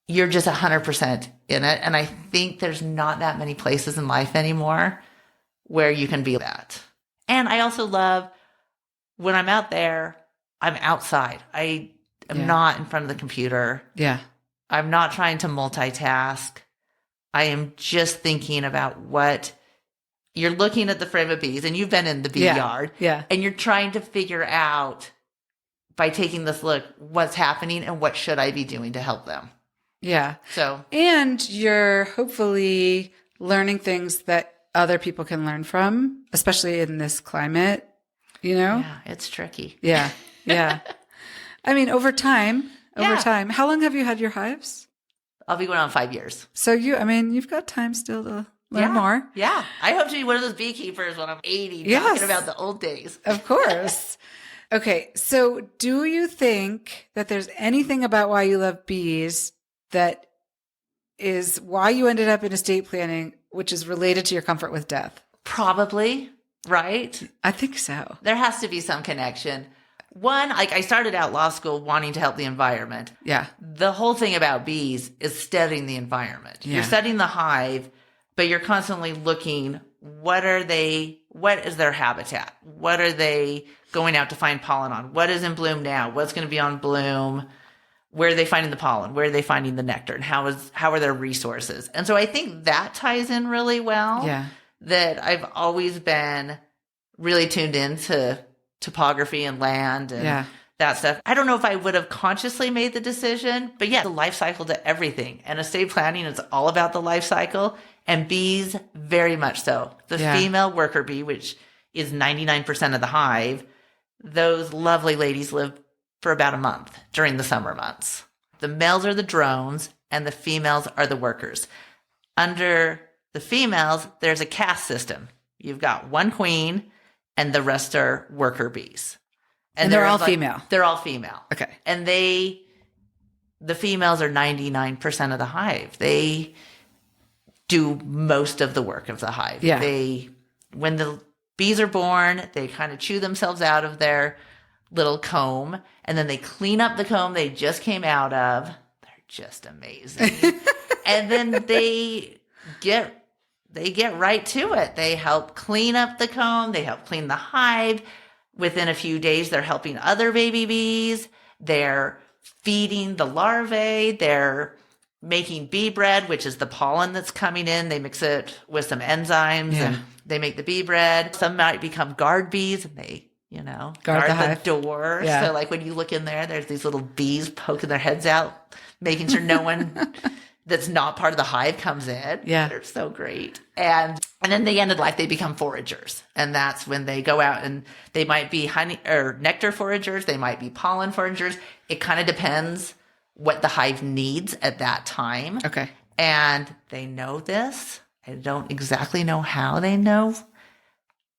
you're just 100% in it. And I think there's not that many places in life anymore where you can be that. And I also love when I'm out there, I'm outside. I am not in front of the computer. Yeah. I'm not trying to multitask. I am just thinking about what you're looking at the frame of bees, and you've been in the bee yard, and you're trying to figure out, by taking this look, what's happening and what should I be doing to help them. Yeah. So, and you're hopefully learning things that other people can learn from, especially in this climate, Yeah, it's tricky. Yeah. Yeah. I mean, over time, how long have you had your hives? I'll be going on 5 years. So you've got time still to learn more. Yeah. I hope to be one of those beekeepers when I'm 80 talking about the old days. Of course. Okay. So do you think that there's anything about why you love bees that is why you ended up in estate planning, which is related to your comfort with death? Probably, right? I think so. There has to be some connection. One, like I started out law school wanting to help the environment. Yeah. The whole thing about bees is studying the environment. Yeah. You're studying the hive, but you're constantly looking, what is their habitat? What are they going out to find pollen on? What is in bloom now? What's going to be on bloom? Where are they finding the pollen? Where are they finding the nectar? And how are their resources? And so I think that ties in really well. Yeah. That I've always been really tuned into topography and land and that stuff. I don't know if I would have consciously made the decision, but the life cycle to everything. And estate planning is all about the life cycle, and bees very much so. The female worker bee, which is 99% of the hive, those lovely ladies live for about a month during the summer months. The males are the drones and the females are the workers. Under the females, there's a caste system. You've got one queen and the rest are worker bees. And they're all female. They're all female. Okay. And the females are 99% of the hive. They do most of the work of the hive. Yeah. When the bees are born, they kind of chew themselves out of their little comb, and then they clean up the comb they just came out of. They're just amazing. And then they get right to it. They help clean up the comb. They help clean the hive. Within a few days, they're helping other baby bees. They're feeding the larvae. They're making bee bread, which is the pollen that's coming in. They mix it with some enzymes and they make the bee bread. Some might become guard bees and they, guard the door. Yeah. So like when you look in there, there's these little bees poking their heads out, making sure no one that's not part of the hive comes in. Yeah. They're so great. And then the end of life, they become foragers. And that's when they go out and they might be honey or nectar foragers. They might be pollen foragers. It kind of depends what the hive needs at that time. Okay. And they know this. I don't exactly know how they know.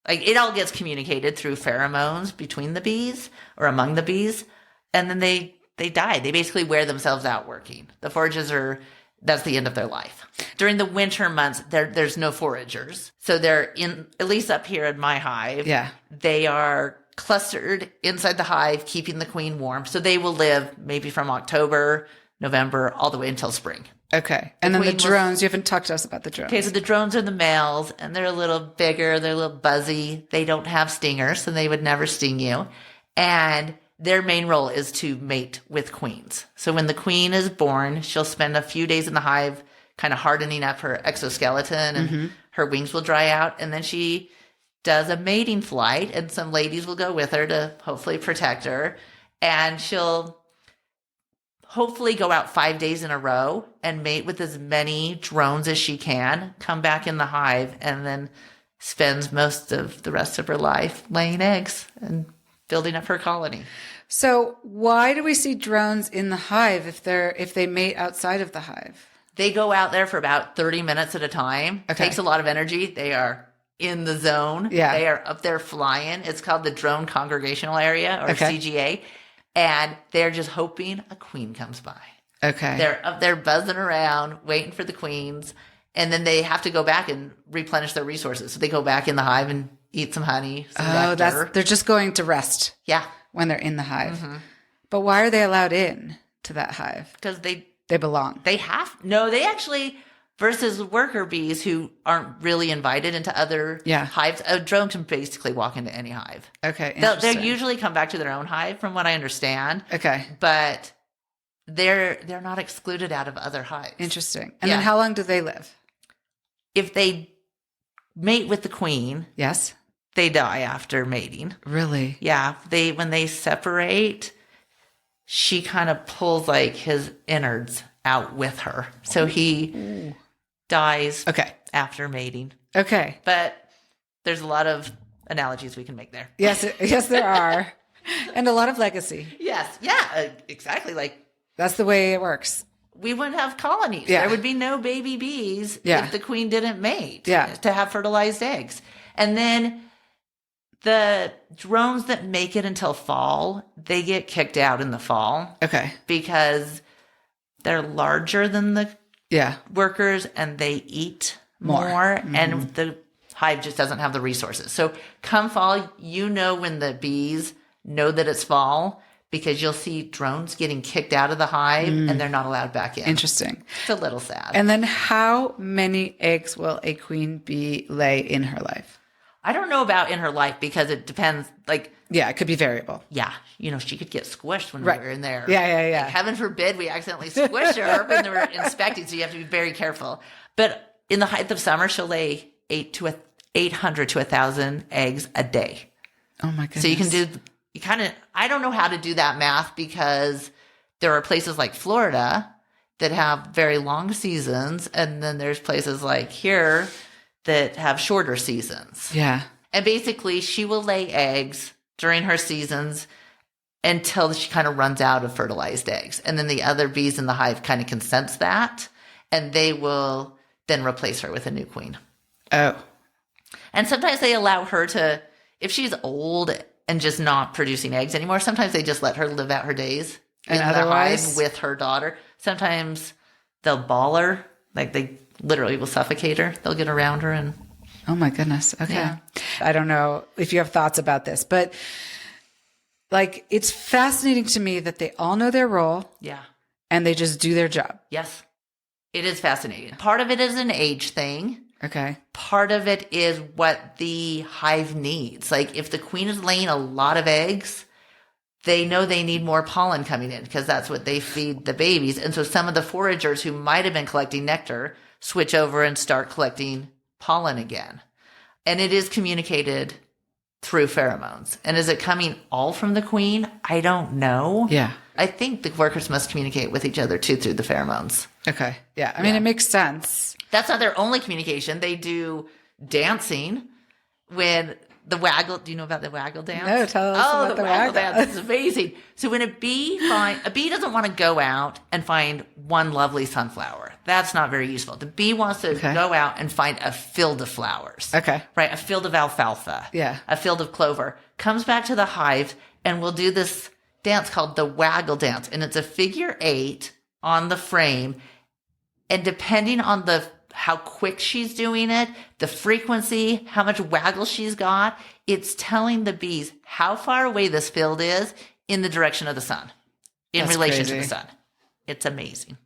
Like it all gets communicated through pheromones between the bees or among the bees. And then they die. They basically wear themselves out working. The foragers that's the end of their life. During the winter months, there's no foragers. So they're at least up here in my hive. Yeah. They are clustered inside the hive, keeping the queen warm. So they will live maybe from October, November, all the way until spring. Okay. And then the drones, you haven't talked to us about the drones. Okay, so the drones are the males, and they're a little bigger. They're a little buzzy. They don't have stingers, so they would never sting you. And their main role is to mate with queens. So when the queen is born, she'll spend a few days in the hive kind of hardening up her exoskeleton and her wings will dry out. And then she does a mating flight and some ladies will go with her to hopefully protect her. And she'll hopefully go out 5 days in a row and mate with as many drones as she can, come back in the hive, and then spends most of the rest of her life laying eggs and building up her colony. So why do we see drones in the hive if they mate outside of the hive? They go out there for about 30 minutes at a time. Okay. It takes a lot of energy. They are in the zone. Yeah. They are up there flying. It's called the Drone Congregational Area, or CGA. And they're just hoping a queen comes by. Okay. They're up there buzzing around, waiting for the queens. And then they have to go back and replenish their resources. So they go back in the hive and eat some honey, some nectar. They're just going to rest. Yeah. When they're in the hive. Mm-hmm. But why are they allowed in to that hive? Because they belong. They actually, versus worker bees who aren't really invited into other hives, a drone can basically walk into any hive. Okay. They'll usually come back to their own hive from what I understand. Okay. But they're not excluded out of other hives. Interesting. And then how long do they live? If they mate with the queen, Yes. they die after mating. Really? Yeah. When they separate, she kind of pulls like his innards out with her. So he dies Okay. after mating. Okay. But there's a lot of analogies we can make there. Yes, there are. And a lot of legacy. Yes. Yeah, exactly. Like That's the way it works. we wouldn't have colonies. Yeah. There would be no baby bees Yeah. if the queen didn't mate Yeah. to have fertilized eggs. And then the drones that make it until fall, they get kicked out in the fall Okay. because they're larger than the Yeah. workers and they eat More. more, and the hive just doesn't have the resources. So come fall, you know when the bees know that it's fall because you'll see drones getting kicked out of the hive and they're not allowed back in. Interesting. It's a little sad. And then how many eggs will a queen bee lay in her life? I don't know about in her life because it depends. Like, Yeah, it could be variable. yeah, she could get squished when Right. we were in there. Yeah. Like, heaven forbid we accidentally squish her when they were inspecting, so you have to be very careful. But in the height of summer, she'll lay 800 to 1,000 eggs a day. Oh my goodness. So you can I don't know how to do that math because there are places like Florida that have very long seasons. And then there's places like here that have shorter seasons. Yeah. And basically she will lay eggs during her seasons until she kind of runs out of fertilized eggs. And then the other bees in the hive kind of can sense that and they will then replace her with a new queen. Oh. And sometimes they allow her to, if she's old and just not producing eggs anymore, sometimes they just let her live out her days And in otherwise? the hive with her daughter. Sometimes they'll ball her, like they literally will suffocate her. They'll get around her and Oh my goodness. Okay. Yeah. I don't know if you have thoughts about this, but like it's fascinating to me that they all know their role yeah. and they just do their job. Yes. It is fascinating. Part of it is an age thing. Okay. Part of it is what the hive needs. Like if the queen is laying a lot of eggs, they know they need more pollen coming in because that's what they feed the babies. And so some of the foragers who might have been collecting nectar switch over and start collecting pollen again. And it is communicated through pheromones. And is it coming all from the queen? I don't know. Yeah. I think the workers must communicate with each other too through the pheromones. Okay. Yeah. I mean, it makes sense. That's not their only communication. They do dancing when the waggle. Do you know about the waggle dance? No, tell us about the waggle. dance. It's amazing. So when a bee doesn't want to go out and find one lovely sunflower. That's not very useful. The bee wants to go out and find a field of flowers. Okay. Right. A field of alfalfa. Yeah. A field of clover. Comes back to the hive and will do this dance called the waggle dance. And it's a figure 8 on the frame. And depending on how quick she's doing it, the frequency, how much waggle she's got, it's telling the bees how far away this field is in the direction of the sun, in That's relation crazy. to the sun. It's amazing.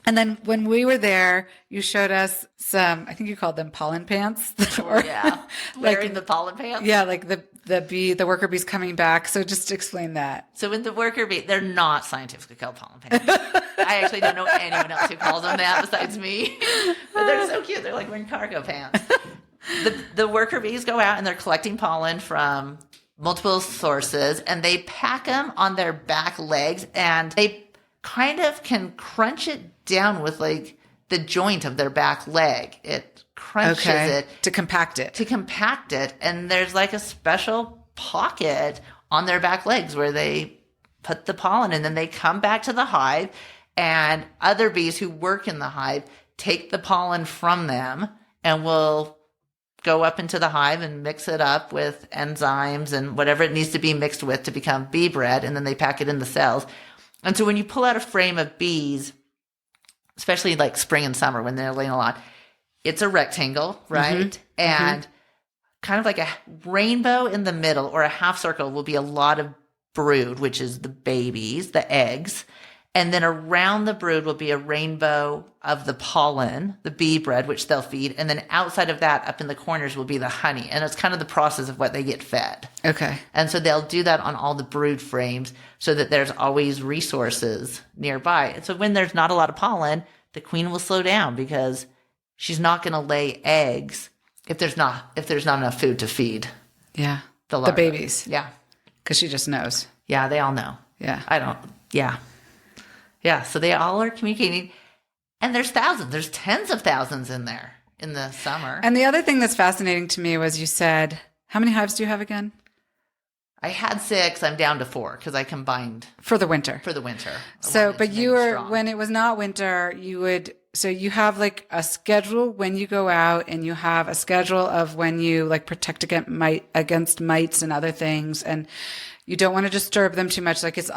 And then when we were there, you showed us some, I think you called them pollen pants. Or- Yeah. Wearing the pollen pants. Yeah, like the worker bees coming back. So just explain that. So in the worker bee, they're not scientifically called pollen pants. I actually don't know anyone else who calls them that besides me. But they're so cute. They're like wearing cargo pants. The worker bees go out and they're collecting pollen from multiple sources and they pack them on their back legs and they kind of can crunch it down with like the joint of their back leg. It crunches it To compact it. And there's like a special pocket on their back legs where they put the pollen and then they come back to the hive and other bees who work in the hive take the pollen from them and will go up into the hive and mix it up with enzymes and whatever it needs to be mixed with to become bee bread. And then they pack it in the cells. And so when you pull out a frame of bees, especially like spring and summer when they're laying a lot, it's a rectangle, right? And kind of like a rainbow in the middle or a half circle will be a lot of brood, which is the babies, the eggs. And then around the brood will be a rainbow of the pollen, the bee bread, which they'll feed. And then outside of that, up in the corners will be the honey. And it's kind of the process of what they get fed. Okay. And so they'll do that on all the brood frames so that there's always resources nearby. And so when there's not a lot of pollen, the queen will slow down because she's not going to lay eggs if there's not enough food to feed Yeah. the The larvae. babies. Yeah. Because she just knows. Yeah, they all know. Yeah. I don't. Yeah. Yeah, so they all are communicating. And there's thousands. There's tens of thousands in there in the summer. And the other thing that's fascinating to me was you said, how many hives do you have again? I had 6. I'm down to 4 because I combined For the winter. for the winter. I So, wanted but to you make it were, strong. when it was not winter, so you have like a schedule when you go out, and you have a schedule of when you like protect against mites and other things. And you don't want to disturb them too much. Like it's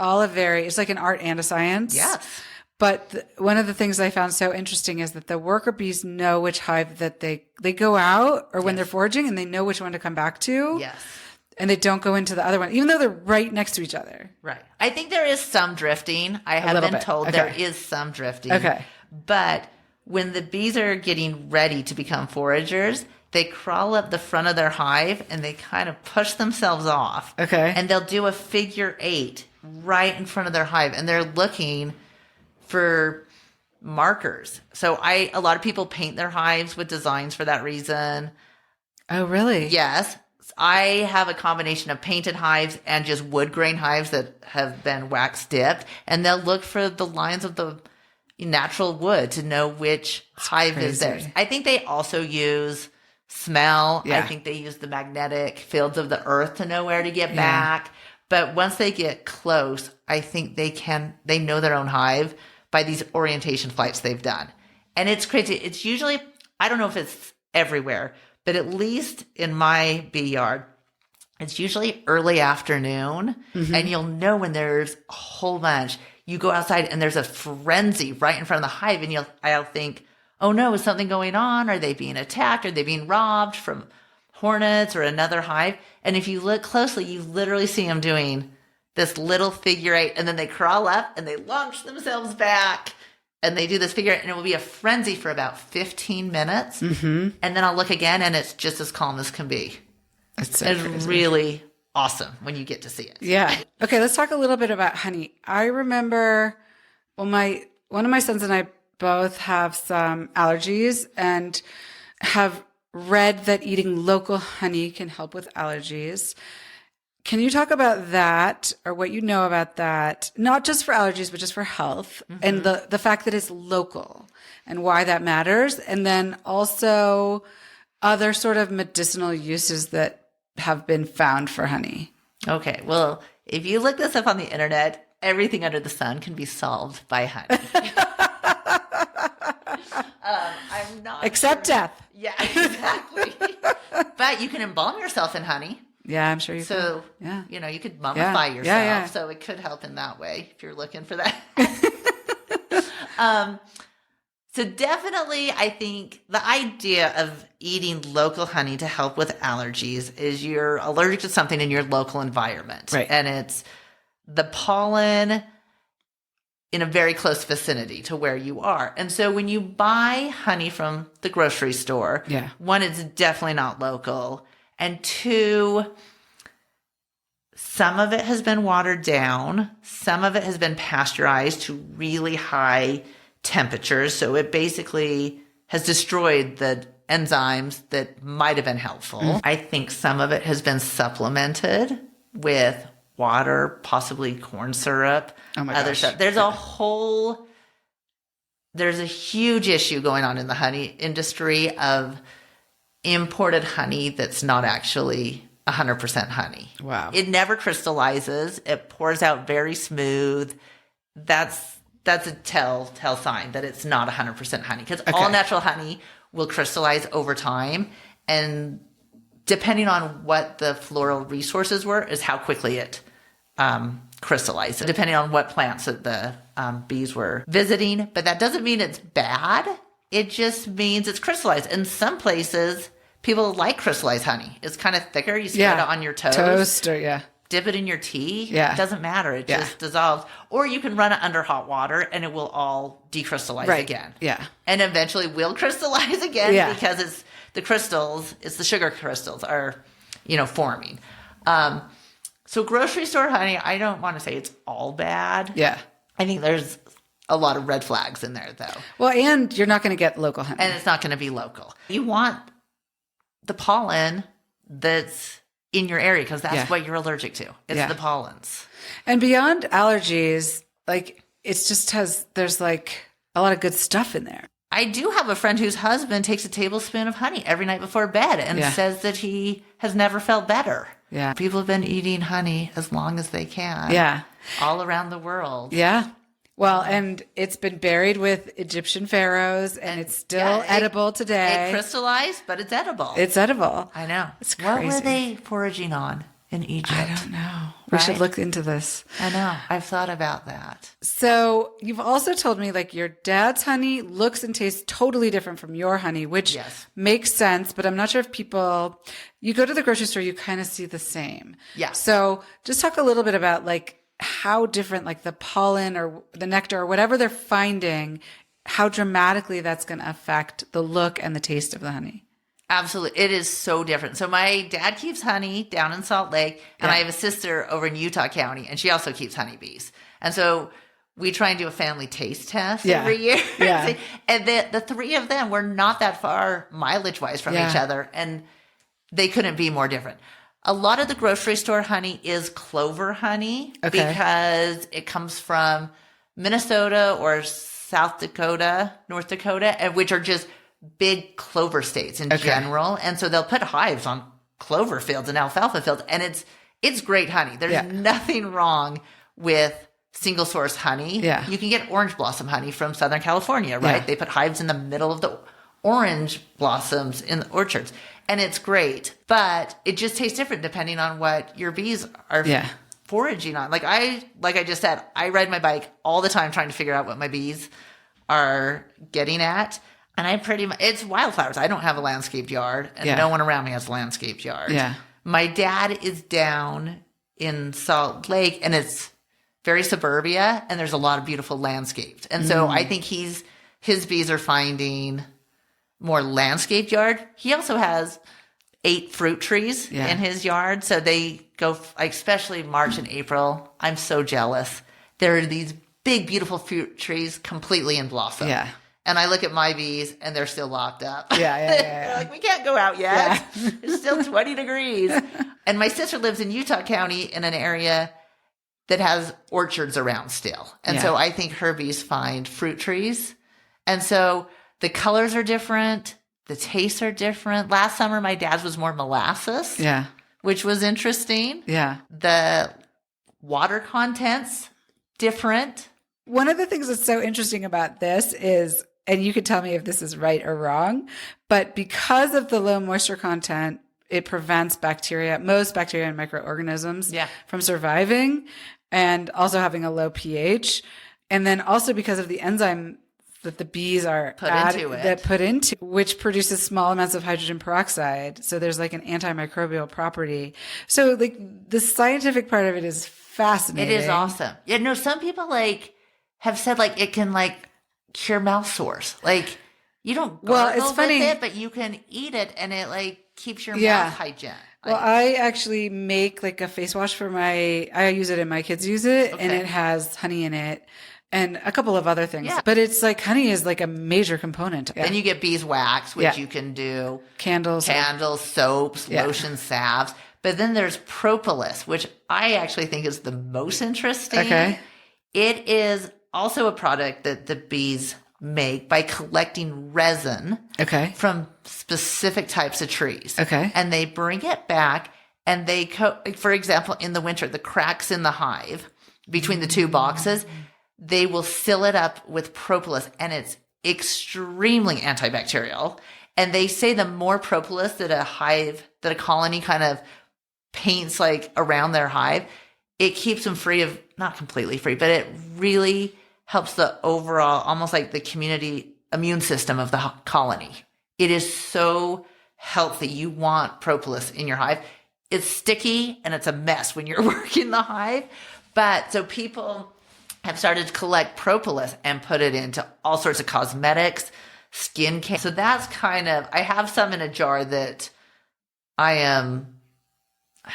like an art and a science. Yes. But one of the things I found so interesting is that the worker bees know which hive that they go out or when they're foraging, and they know which one to come back to. Yes. And they don't go into the other one, even though they're right next to each other. Right. I think there is some drifting. I have little been bit. told Okay. there is some drifting. Okay. But when the bees are getting ready to become foragers, they crawl up the front of their hive and they kind of push themselves off. Okay. And they'll do a figure 8 right in front of their hive, and they're looking for markers. So a lot of people paint their hives with designs for that reason. Oh, really? Yes. I have a combination of painted hives and just wood grain hives that have been wax dipped, and they'll look for the lines of the natural wood to know which hive is theirs. crazy. I think they also use smell. Yeah. I think they use the magnetic fields of the earth to know where to get Yeah. back. But once they get close, I think they know their own hive by these orientation flights they've done. And it's crazy. It's usually, I don't know if it's everywhere, but at least in my bee yard, it's usually early afternoon, and you'll know when there's a whole bunch. You go outside and there's a frenzy right in front of the hive, and I'll think, oh no, is something going on? Are they being attacked? Are they being robbed from hornets or another hive? And if you look closely, you literally see them doing this little figure 8, and then they crawl up and they launch themselves back. And they do this figure, and it will be a frenzy for about 15 minutes. Mm-hmm. And then I'll look again, and it's just as calm as can be. It's It's really awesome when you get to see it. Yeah. Okay, let's talk a little bit about honey. I remember, one of my sons and I both have some allergies and have read that eating local honey can help with allergies. Can you talk about that, or what you know about that, not just for allergies, but just for health, and the fact that it's local and why that matters? And then also other sort of medicinal uses that have been found for honey. Okay, well, if you look this up on the internet, everything under the sun can be solved by honey. I'm not Except death. Yeah, exactly. But you can embalm yourself in honey. Yeah, I'm sure you So, can. Yeah. you could mummify Yeah, yourself. yeah. So it could help in that way if you're looking for that. So definitely, I think the idea of eating local honey to help with allergies is you're allergic to something in your local environment. Right. And it's the pollen in a very close vicinity to where you are. And so when you buy honey from the grocery store, Yeah. one, it's definitely not local. And 2, some of it has been watered down. Some of it has been pasteurized to really high temperatures. So it basically has destroyed the enzymes that might have been helpful. I think some of it has been supplemented with water, possibly corn syrup, Oh my other gosh. stuff. There's a huge issue going on in the honey industry of imported honey that's not actually 100% honey. Wow. It never crystallizes. It pours out very smooth. That's a tell sign that it's not 100% honey, because all natural honey will crystallize over time, and depending on what the floral resources were is how quickly it crystallized, depending on what plants that the bees were visiting. But that doesn't mean it's bad. It just means it's crystallized. In some places, people like crystallized honey. It's kind of thicker. You spread it on your toast. or Dip it in your tea. Yeah. It doesn't matter. It just dissolves. Or you can run it under hot water and it will all decrystallizze again. Yeah. And eventually will crystallize again because it's the crystals, it's the sugar crystals are, forming. So grocery store honey, I don't want to say it's all bad. Yeah. I think there's a lot of red flags in there though. Well, and you're not going to get local honey. And it's not going to be local. You want the pollen that's in your area because that's Yeah. what you're allergic to. It's Yeah. the pollens. And beyond allergies, like it's just there's like a lot of good stuff in there. I do have a friend whose husband takes a tablespoon of honey every night before bed and Yeah. says that he has never felt better. Yeah. People have been eating honey as long as they can. Yeah. All around the world. Yeah. Well, and it's been buried with Egyptian pharaohs and it's still edible today. It crystallized, but it's edible. It's edible. I know. It's What were crazy. they foraging on in Egypt? I don't know. We should Right? look into this. I know. I've thought about that. So you've also told me like your dad's honey looks and tastes totally different from your honey, which Yes. makes sense, but I'm not sure if you go to the grocery store, you kind of see the same. Yeah. So just talk a little bit about like how different like the pollen or the nectar or whatever they're finding, how dramatically that's going to affect the look and the taste of the honey. Absolutely. It is so different. So my dad keeps honey down in Salt Lake, and Yeah. I have a sister over in Utah County, and she also keeps honeybees. And so we try and do a family taste test Yeah. every year. Yeah. And the three of them were not that far mileage-wise from Yeah. each other, and they couldn't be more different. A lot of the grocery store honey is clover honey Okay. because it comes from Minnesota or South Dakota, North Dakota, and which are just big clover states in general. And so they'll put hives on clover fields and alfalfa fields, and it's great honey. There's nothing wrong with single source honey. Yeah. You can get orange blossom honey from Southern California, right? Yeah. They put hives in the middle of the orange blossoms in the orchards. And it's great, but it just tastes different depending on what your bees are foraging on. Like I just said, I ride my bike all the time trying to figure out what my bees are getting at. And it's wildflowers. I don't have a landscaped yard, and no one around me has a landscaped yard. Yeah. My dad is down in Salt Lake, and it's very suburbia, and there's a lot of beautiful landscaped. And so I think his bees are finding more landscaped yard. He also has 8 fruit trees in his yard. So they go, like, especially March and April. I'm so jealous. There are these big, beautiful fruit trees completely in blossom. Yeah. And I look at my bees and they're still locked up. Yeah. They're like, we can't go out yet. It's still 20 degrees. And my sister lives in Utah County in an area that has orchards around still. And so I think her bees find fruit trees. And so the colors are different. The tastes are different. Last summer, my dad's was more molasses, which was interesting. Yeah. The water content's different. One of the things that's so interesting about this is, and you can tell me if this is right or wrong, but because of the low moisture content, it prevents most bacteria and microorganisms from surviving and also having a low pH. And then also because of the enzyme that the bees are put into, which produces small amounts of hydrogen peroxide. So there's like an antimicrobial property. So like the scientific part of it is fascinating. It is awesome. Yeah, no, some people like have said like it can like cure mouth sores. Like you don't gargle it's funny. with it, but you can eat it and it like keeps your mouth hygiene. Well, I actually make like a face wash for I use it and my kids use it, and it has honey in it and a couple of other things. Yeah. But it's like honey is like a major component. Then you get beeswax, which you can do. Candles, soaps, lotions, salves. But then there's propolis, which I actually think is the most interesting. Okay. It is also a product that the bees make by collecting resin from specific types of trees. And they bring it back and they, for example, in the winter, the cracks in the hive between the two boxes, they will seal it up with propolis, and it's extremely antibacterial. And they say the more propolis that a colony kind of paints like around their hive, it keeps them free of, not completely free, but it really helps the overall, almost like the community immune system of the colony. It is so healthy. You want propolis in your hive. It's sticky and it's a mess when you're working the hive. But so people have started to collect propolis and put it into all sorts of cosmetics, skin care. So that's I have some in a jar that I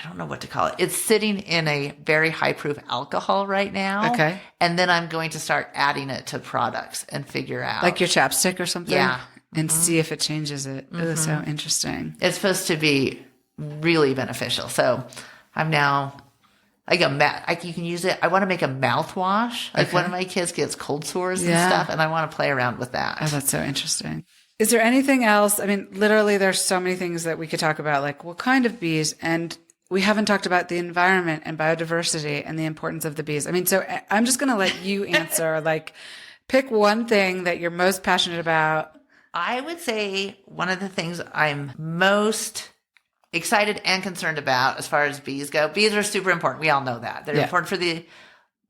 don't know what to call it. It's sitting in a very high proof alcohol right now. And then I'm going to start adding it to products and figure out. Like your chapstick or something? Yeah. and see if it changes it. Oh, so interesting. It's supposed to be really beneficial. So I'm now like you can use it. I want to make a mouthwash. Like one of my kids gets cold sores and stuff, and I want to play around with that. Oh, that's so interesting. Is there anything else? I mean, literally, there's so many things that we could talk about, like what kind of bees, and we haven't talked about the environment and biodiversity and the importance of the bees. I mean, so I'm just going to let you answer, like, pick one thing that you're most passionate about. I would say one of the things I'm most excited and concerned about as far as bees go. Bees are super important. We all know that. They're important for the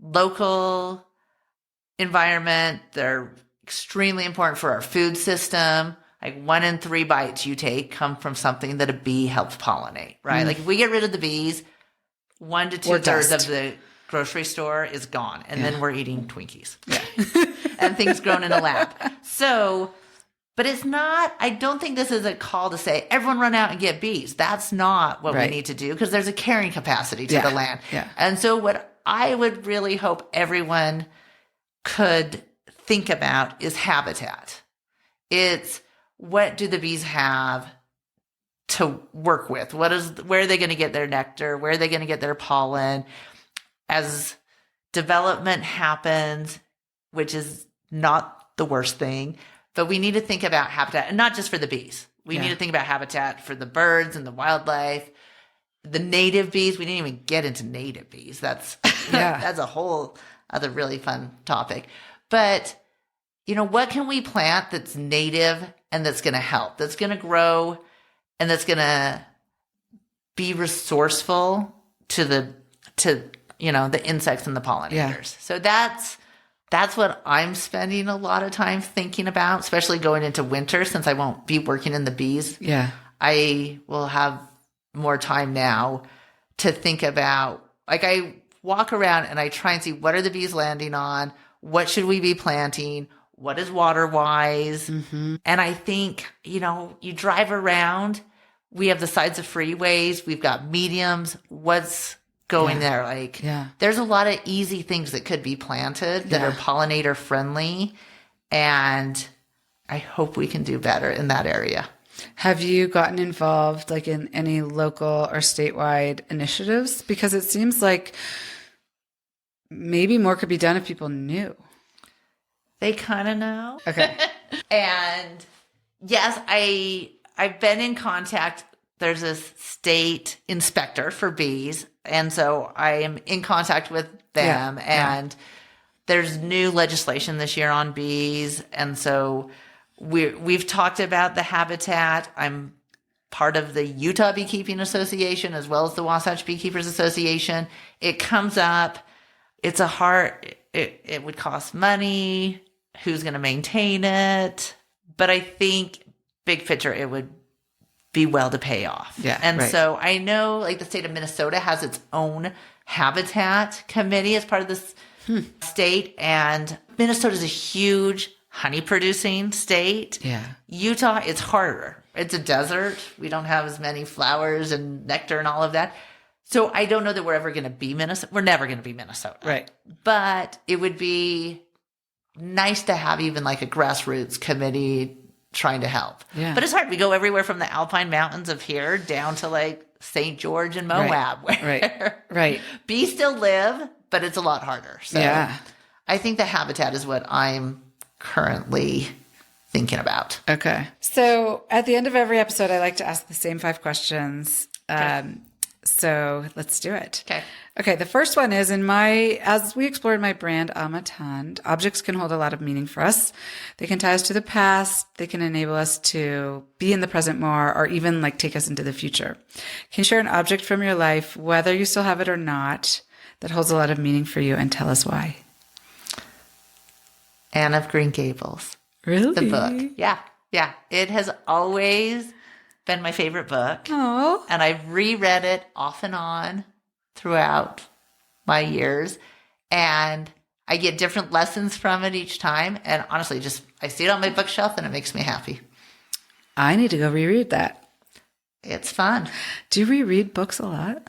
local environment. They're extremely important for our food system. Like 1 in 3 bites you take come from something that a bee helps pollinate, right? Like if we get rid of the bees, 1 to 2/3 of the grocery store is gone. And then we're eating Twinkies and things grown in a lab. So, but it's not, I don't think this is a call to say, everyone run out and get bees. That's not what we need to do, because there's a carrying capacity to the land. And so what I would really hope everyone could think about is habitat. It's, what do the bees have to work with? Where are they going to get their nectar? Where are they going to get their pollen? As development happens, which is not the worst thing, but we need to think about habitat, and not just for the bees. We need to think about habitat for the birds and the wildlife, the native bees. We didn't even get into native bees. That's that's a whole other really fun topic. But, you know, what can we plant that's native and that's going to help, that's going to grow, and that's going to be resourceful to the insects and the pollinators. So that's what I'm spending a lot of time thinking about, especially going into winter, since I won't be working in the bees. I will have more time now to think about, like, I walk around and I try and see, what are the bees landing on? What should we be planting? What is water wise? And I think, you know, you drive around, we have the sides of freeways, we've got mediums. What's going there? Like, there's a lot of easy things that could be planted that are pollinator friendly. And I hope we can do better in that area. Have you gotten involved, like, in any local or statewide initiatives? Because it seems like maybe more could be done if people knew. They kind of know. Okay. And yes, I've been in contact. There's a state inspector for bees. And so I am in contact with them. And there's new legislation this year on bees. And so we've talked about the habitat. I'm part of the Utah Beekeeping Association as well as the Wasatch Beekeepers Association. It comes up. It's it would cost money. Who's going to maintain it? But I think big picture, it would be well to pay off. So I know, like, the state of Minnesota has its own habitat committee as part of this state. And Minnesota is a huge honey producing state. Utah, it's harder. It's a desert. We don't have as many flowers and nectar and all of that. So I don't know that we're ever going to be Minnesota. We're never going to be Minnesota. Right. But it would be nice to have even like a grassroots committee trying to help. But it's hard. We go everywhere from the Alpine Mountains of here down to like St. George and Moab. Where bees still live, but it's a lot harder. So I think the habitat is what I'm currently thinking about. Okay. So at the end of every episode, I like to ask the same 5 questions. So let's do it. Okay. The first one is, as we explored my brand, Amatand, objects can hold a lot of meaning for us. They can tie us to the past. They can enable us to be in the present more, or even like take us into the future. Can you share an object from your life, whether you still have it or not, that holds a lot of meaning for you, and tell us why? Anne of Green Gables. Really? The book. Yeah. It has always been my favorite book. Oh. And I've reread it off and on throughout my years. And I get different lessons from it each time. And honestly, I see it on my bookshelf and it makes me happy. I need to go reread that. It's fun. Do you reread books a lot?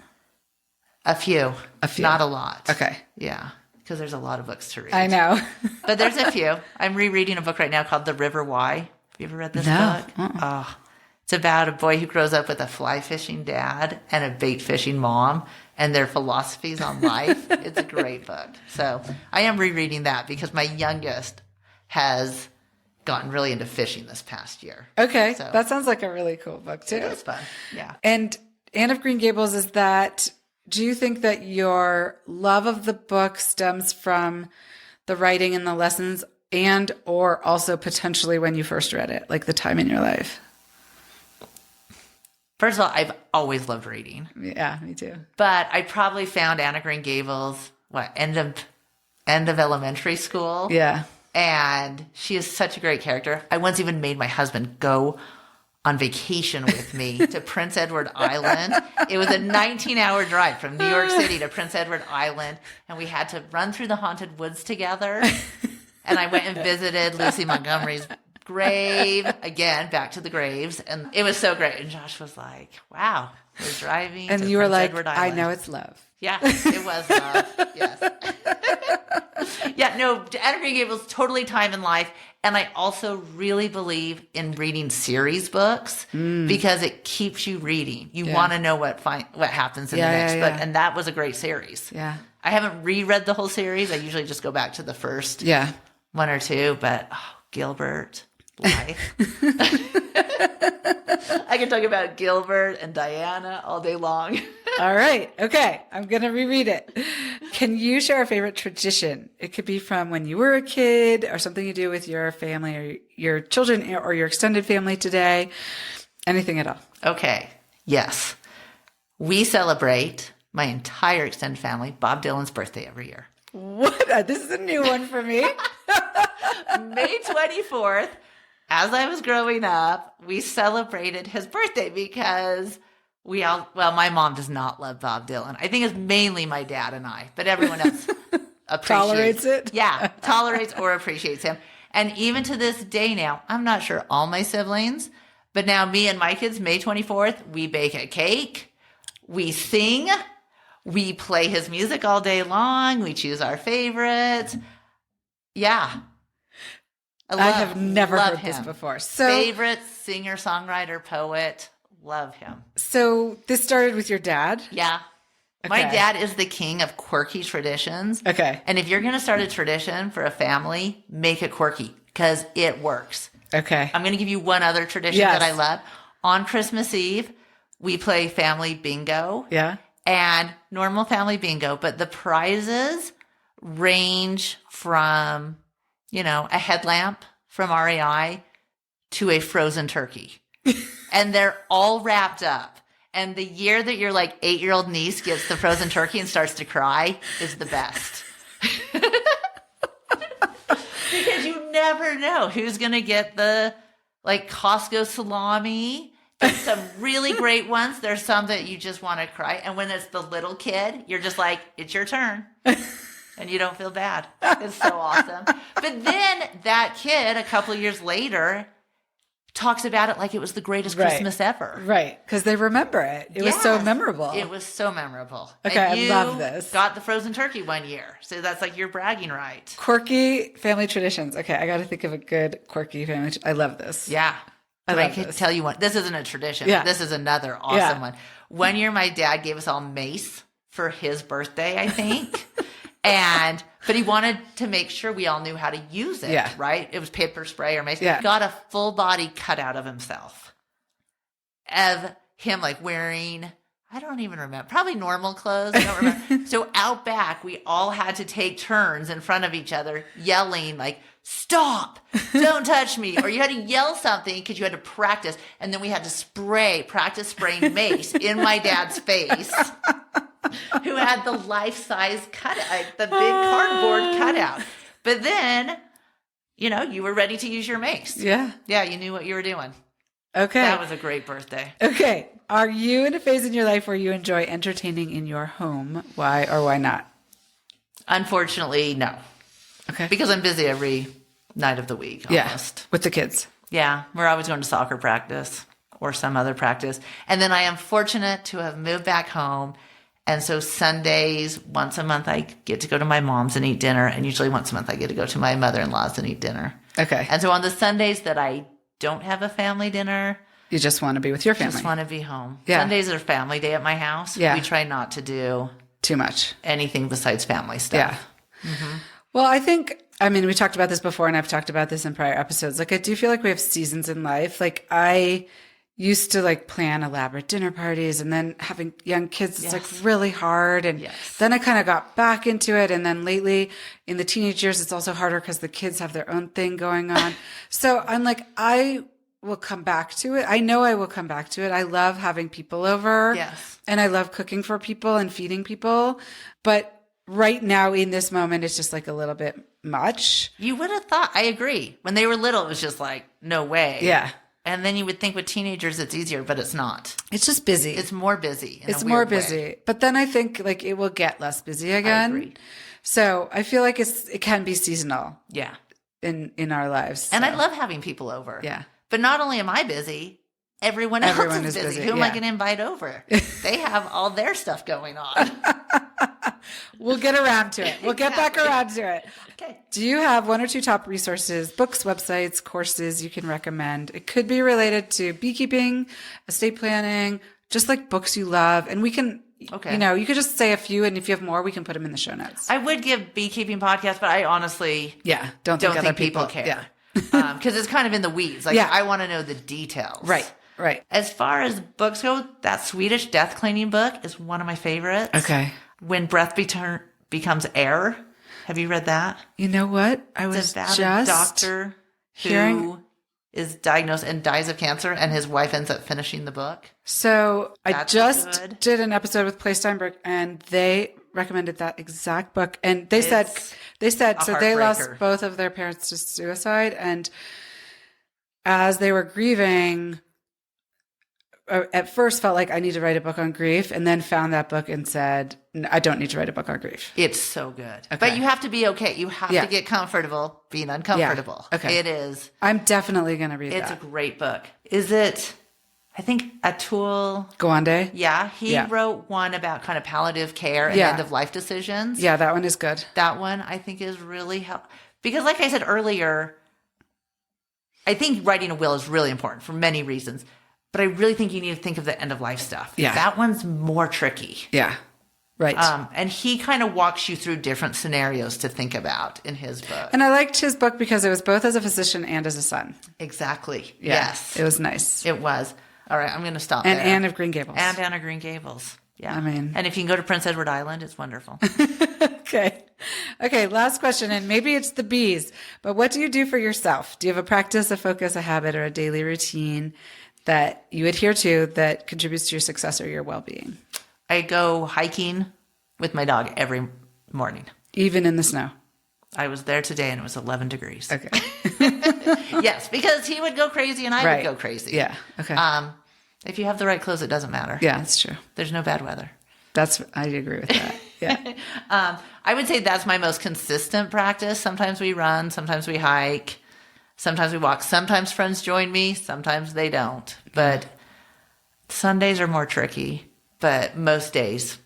A few. Not a lot. Okay. Yeah. Because there's a lot of books to read. I know. But there's a few. I'm rereading a book right now called The River Why you ever read this No. book? Oh, it's about a boy who grows up with a fly fishing dad and a bait fishing mom and their philosophies on life. It's a great book. So I am rereading that because my youngest has gotten really into fishing this past year. Okay. So That sounds like a really cool book too. it is fun. Yeah. And Anne of Green Gables, do you think that your love of the book stems from the writing and the lessons and or also potentially when you first read it, like the time in your life? First of all, I've always loved reading. Yeah, me too. But I probably found Anne of Green Gables, end of elementary school. Yeah. And she is such a great character. I once even made my husband go on vacation with me to Prince Edward Island. It was a 19-hour drive from New York City to Prince Edward Island. And we had to run through the haunted woods together. And I went and visited Lucy Montgomery's grave. Again, back to the graves. And it was so great. And Josh was like, wow, we're driving And to you were Prince like, Edward I Island. know it's love. Yeah, it was love. Yes. Yeah, no, Anne of Green Gables, totally time in life. And I also really believe in reading series books because it keeps you reading. You want to know what happens in the next book. And that was a great series. Yeah. I haven't reread the whole series. I usually just go back to the first Yeah. one or two. But Gilbert, life. I can talk about Gilbert and Diana all day long. All right. Okay. I'm going to reread it. Can you share a favorite tradition? It could be from when you were a kid or something you do with your family or your children or your extended family today. Anything at all. Okay. Yes. We celebrate, my entire extended family, Bob Dylan's birthday every year. What? This is a new one for me. May 24th, as I was growing up, we celebrated his birthday because my mom does not love Bob Dylan. I think it's mainly my dad and I, but everyone else Tolerates it? Yeah, tolerates or appreciates him. And even to this day now, I'm not sure all my siblings, but now me and my kids, May 24th, we bake a cake, we sing, we play his music all day long, we choose our favorites. Yeah. I have never heard him. this before. So, Favorite singer, songwriter, poet. Love him. So this started with your dad? Yeah. My dad is the king of quirky traditions. Okay. And if you're going to start a tradition for a family, make it quirky because it works. Okay. I'm going to give you one other tradition that I love. On Christmas Eve, we play family bingo. Yeah. And normal family bingo, but the prizes range from, a headlamp from REI to a frozen turkey. And they're all wrapped up. And the year that your 8-year-old niece gets the frozen turkey and starts to cry is the best. Because you never know who's going to get the Costco salami. There's some really great ones. There's some that you just want to cry. And when it's the little kid, you're just like, it's your turn. And you don't feel bad. It's so awesome. But then that kid, a couple of years later, talks about it like it was the greatest Christmas ever. Right. Because they remember it. It was so memorable. It was so memorable. Okay, and I love this. Got the frozen turkey one year. So that's your bragging right. Quirky family traditions. Okay, I got to think of a good quirky family. I love this. Yeah. I can this. tell you one. This isn't a tradition. Yeah. This is another awesome one. One year, my dad gave us all mace for his birthday, I think. But he wanted to make sure we all knew how to use it, right? It was pepper spray or mace. Yeah. He got a full body cutout of himself. Of him wearing, I don't even remember, probably normal clothes. I don't remember. So out back, we all had to take turns in front of each other yelling stop, don't touch me. Or you had to yell something because you had to practice. And then we had to practice spraying mace in my dad's face. Who had the life-size cutout, the big cardboard cutout. But then, you were ready to use your mace. Yeah. Yeah, you knew what you were doing. Okay. That was a great birthday. Okay. Are you in a phase in your life where you enjoy entertaining in your home? Why or why not? Unfortunately, no. Okay. Because I'm busy every night of the week, almost. With the kids. Yeah. We're always going to soccer practice or some other practice. And then I am fortunate to have moved back home. And so Sundays, once a month, I get to go to my mom's and eat dinner. And usually once a month, I get to go to my mother-in-law's and eat dinner. Okay. And so on the Sundays that I don't have a family dinner. You just want to be with your family. Just want to be home. Yeah. Sundays are family day at my house. Yeah. We try not to do too much. anything besides family stuff. Yeah. Well, I mean, we talked about this before, and I've talked about this in prior episodes. Like, I do feel like we have seasons in life. Like, I used to like plan elaborate dinner parties, and then having young kids, it's like really hard. And then I kind of got back into it. And then lately in the teenage years, it's also harder because the kids have their own thing going on. So I'm like, I will come back to it. I know I will come back to it. I love having people over. Yes. And I love cooking for people and feeding people. But right now in this moment, it's just like a little bit much. You would have thought, I agree. When they were little, it was just like, no way. Yeah. And then you would think with teenagers, it's easier, but it's not. It's just busy. It's more busy. It's more busy. But then I think like it will get less busy again. I agree. So I feel like it can be seasonal. Yeah. In our lives. And so. I love having people over. Yeah. But not only am I busy, everyone else is busy. Who am I going to invite over? They have all their stuff going on. We'll get around to it. We'll get back around to it. Okay. Do you have one or two top resources, books, websites, courses you can recommend? It could be related to beekeeping, estate planning, just like books you love. And we can, you know, you could just say a few, and if you have more, we can put them in the show notes. I would give beekeeping podcast, but I honestly don't think other people care. Yeah. Because it's kind of in the weeds. Like, I want to know the details. Right. As far as books go, that Swedish death cleaning book is one of my favorites. Okay. When Breath Becomes Air. Have you read that? You know what? I was it's about just a doctor who is diagnosed and dies of cancer, and his wife ends up finishing the book. So I just good. did an episode with Play Steinberg, and they recommended that exact book. And they said so they lost both of their parents to suicide, and as they were grieving, at first felt like I need to write a book on grief, and then found that book and said, I don't need to write a book on grief. It's so good. Okay. But you have to be okay. You have to get comfortable being uncomfortable. Yeah. Okay. It is. I'm definitely going to read It's that. a great book. Is it, I think, Atul Gawande? Yeah. He wrote one about kind of palliative care and end of life decisions. Yeah, that one is good. That one I think is really helpful. Because like I said earlier, I think writing a will is really important for many reasons. But I really think you need to think of the end of life stuff. Yeah. That one's more tricky. Yeah. Right. And he kind of walks you through different scenarios to think about in his book. And I liked his book because it was both as a physician and as a son. Exactly. Yeah, Yes. It was nice. It was. All right, I'm going to stop And there. Anne of Green Gables. And Anne of Green Gables. Yeah. I mean. And if you can go to Prince Edward Island, it's wonderful. Okay, last question, and maybe it's the bees, but what do you do for yourself? Do you have a practice, a focus, a habit, or a daily routine that you adhere to that contributes to your success or your well-being? I go hiking with my dog every morning. Even in the snow? I was there today and it was 11 degrees. Okay. Yes, because he would go crazy and I would go crazy. Yeah, okay. If you have the right clothes, it doesn't matter. Yeah, that's true. There's no bad weather. I agree with that. Yeah. I would say that's my most consistent practice. Sometimes we run, sometimes we hike, sometimes we walk. Sometimes friends join me, sometimes they don't. But Sundays are more tricky. But most days,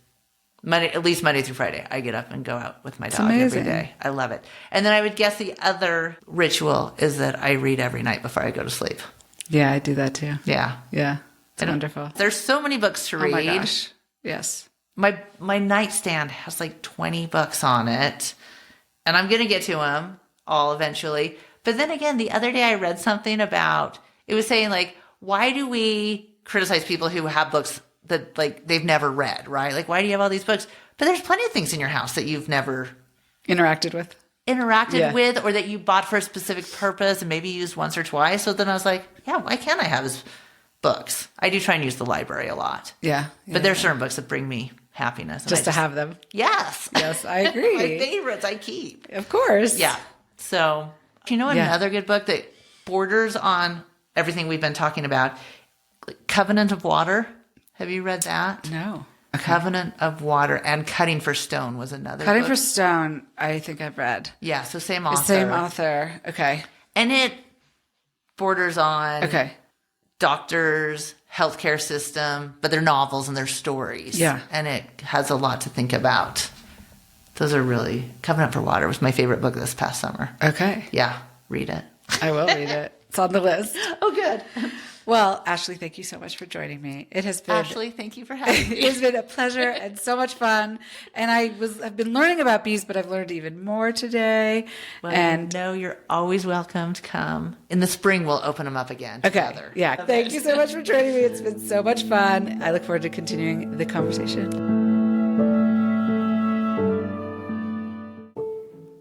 at least Monday through Friday, I get up and go out with my dog every day. I love it. And then I would guess the other ritual is that I read every night before I go to sleep. Yeah, I do that too. Yeah. Yeah. It's wonderful. There's so many books to read. Oh my gosh. Yes. My nightstand has like 20 books on it, and I'm going to get to them all eventually. But then again, the other day I read something about, it was saying like, why do we criticize people who have books that like they've never read, right? Like, why do you have all these books? But there's plenty of things in your house that you've never interacted with, or that you bought for a specific purpose and maybe used once or twice. So then I was like, yeah, why can't I have his books? I do try and use the library a lot. Yeah. But there's certain books that bring me happiness. Just to have them. Yes. Yes, I agree. My favorites I keep. Of course. Yeah. So, you know another good book that borders on everything we've been talking about? Covenant of Water. Have you read that? No. Okay. Covenant of Water and Cutting for Stone was another Cutting book. for Stone, I think I've read. Yeah, so same author. Same author. Okay. And it borders on doctors, healthcare system, but they're novels and they're stories. Yeah. And it has a lot to think about. Those are really... Covenant for Water was my favorite book this past summer. Okay. Yeah, read it. I will read it. It's on the list. Oh, good. Well, Ashley, thank you so much for joining me. It has been Ashley, thank you for having me. it has been a pleasure and so much fun. And I've been learning about bees, but I've learned even more today. Well, and you're always welcome to come. In the spring, we'll open them up again together. Yeah. Thank you so much for joining me. It's been so much fun. I look forward to continuing the conversation.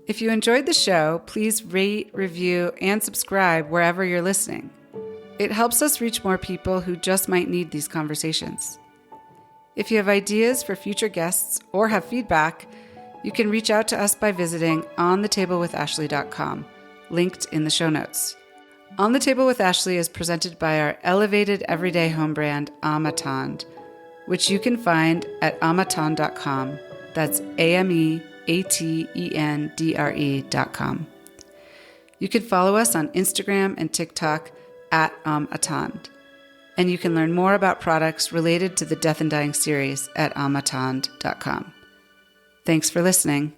If you enjoyed the show, please rate, review, and subscribe wherever you're listening. It helps us reach more people who just might need these conversations. If you have ideas for future guests or have feedback, you can reach out to us by visiting onthetablewithashley.com, linked in the show notes. On the Table with Ashley is presented by our elevated everyday home brand, Amatond, which you can find at amatond.com. That's AMEATENDRE.com. You can follow us on Instagram and TikTok at Amatond. And you can learn more about products related to the Death and Dying series at amatond.com. Thanks for listening.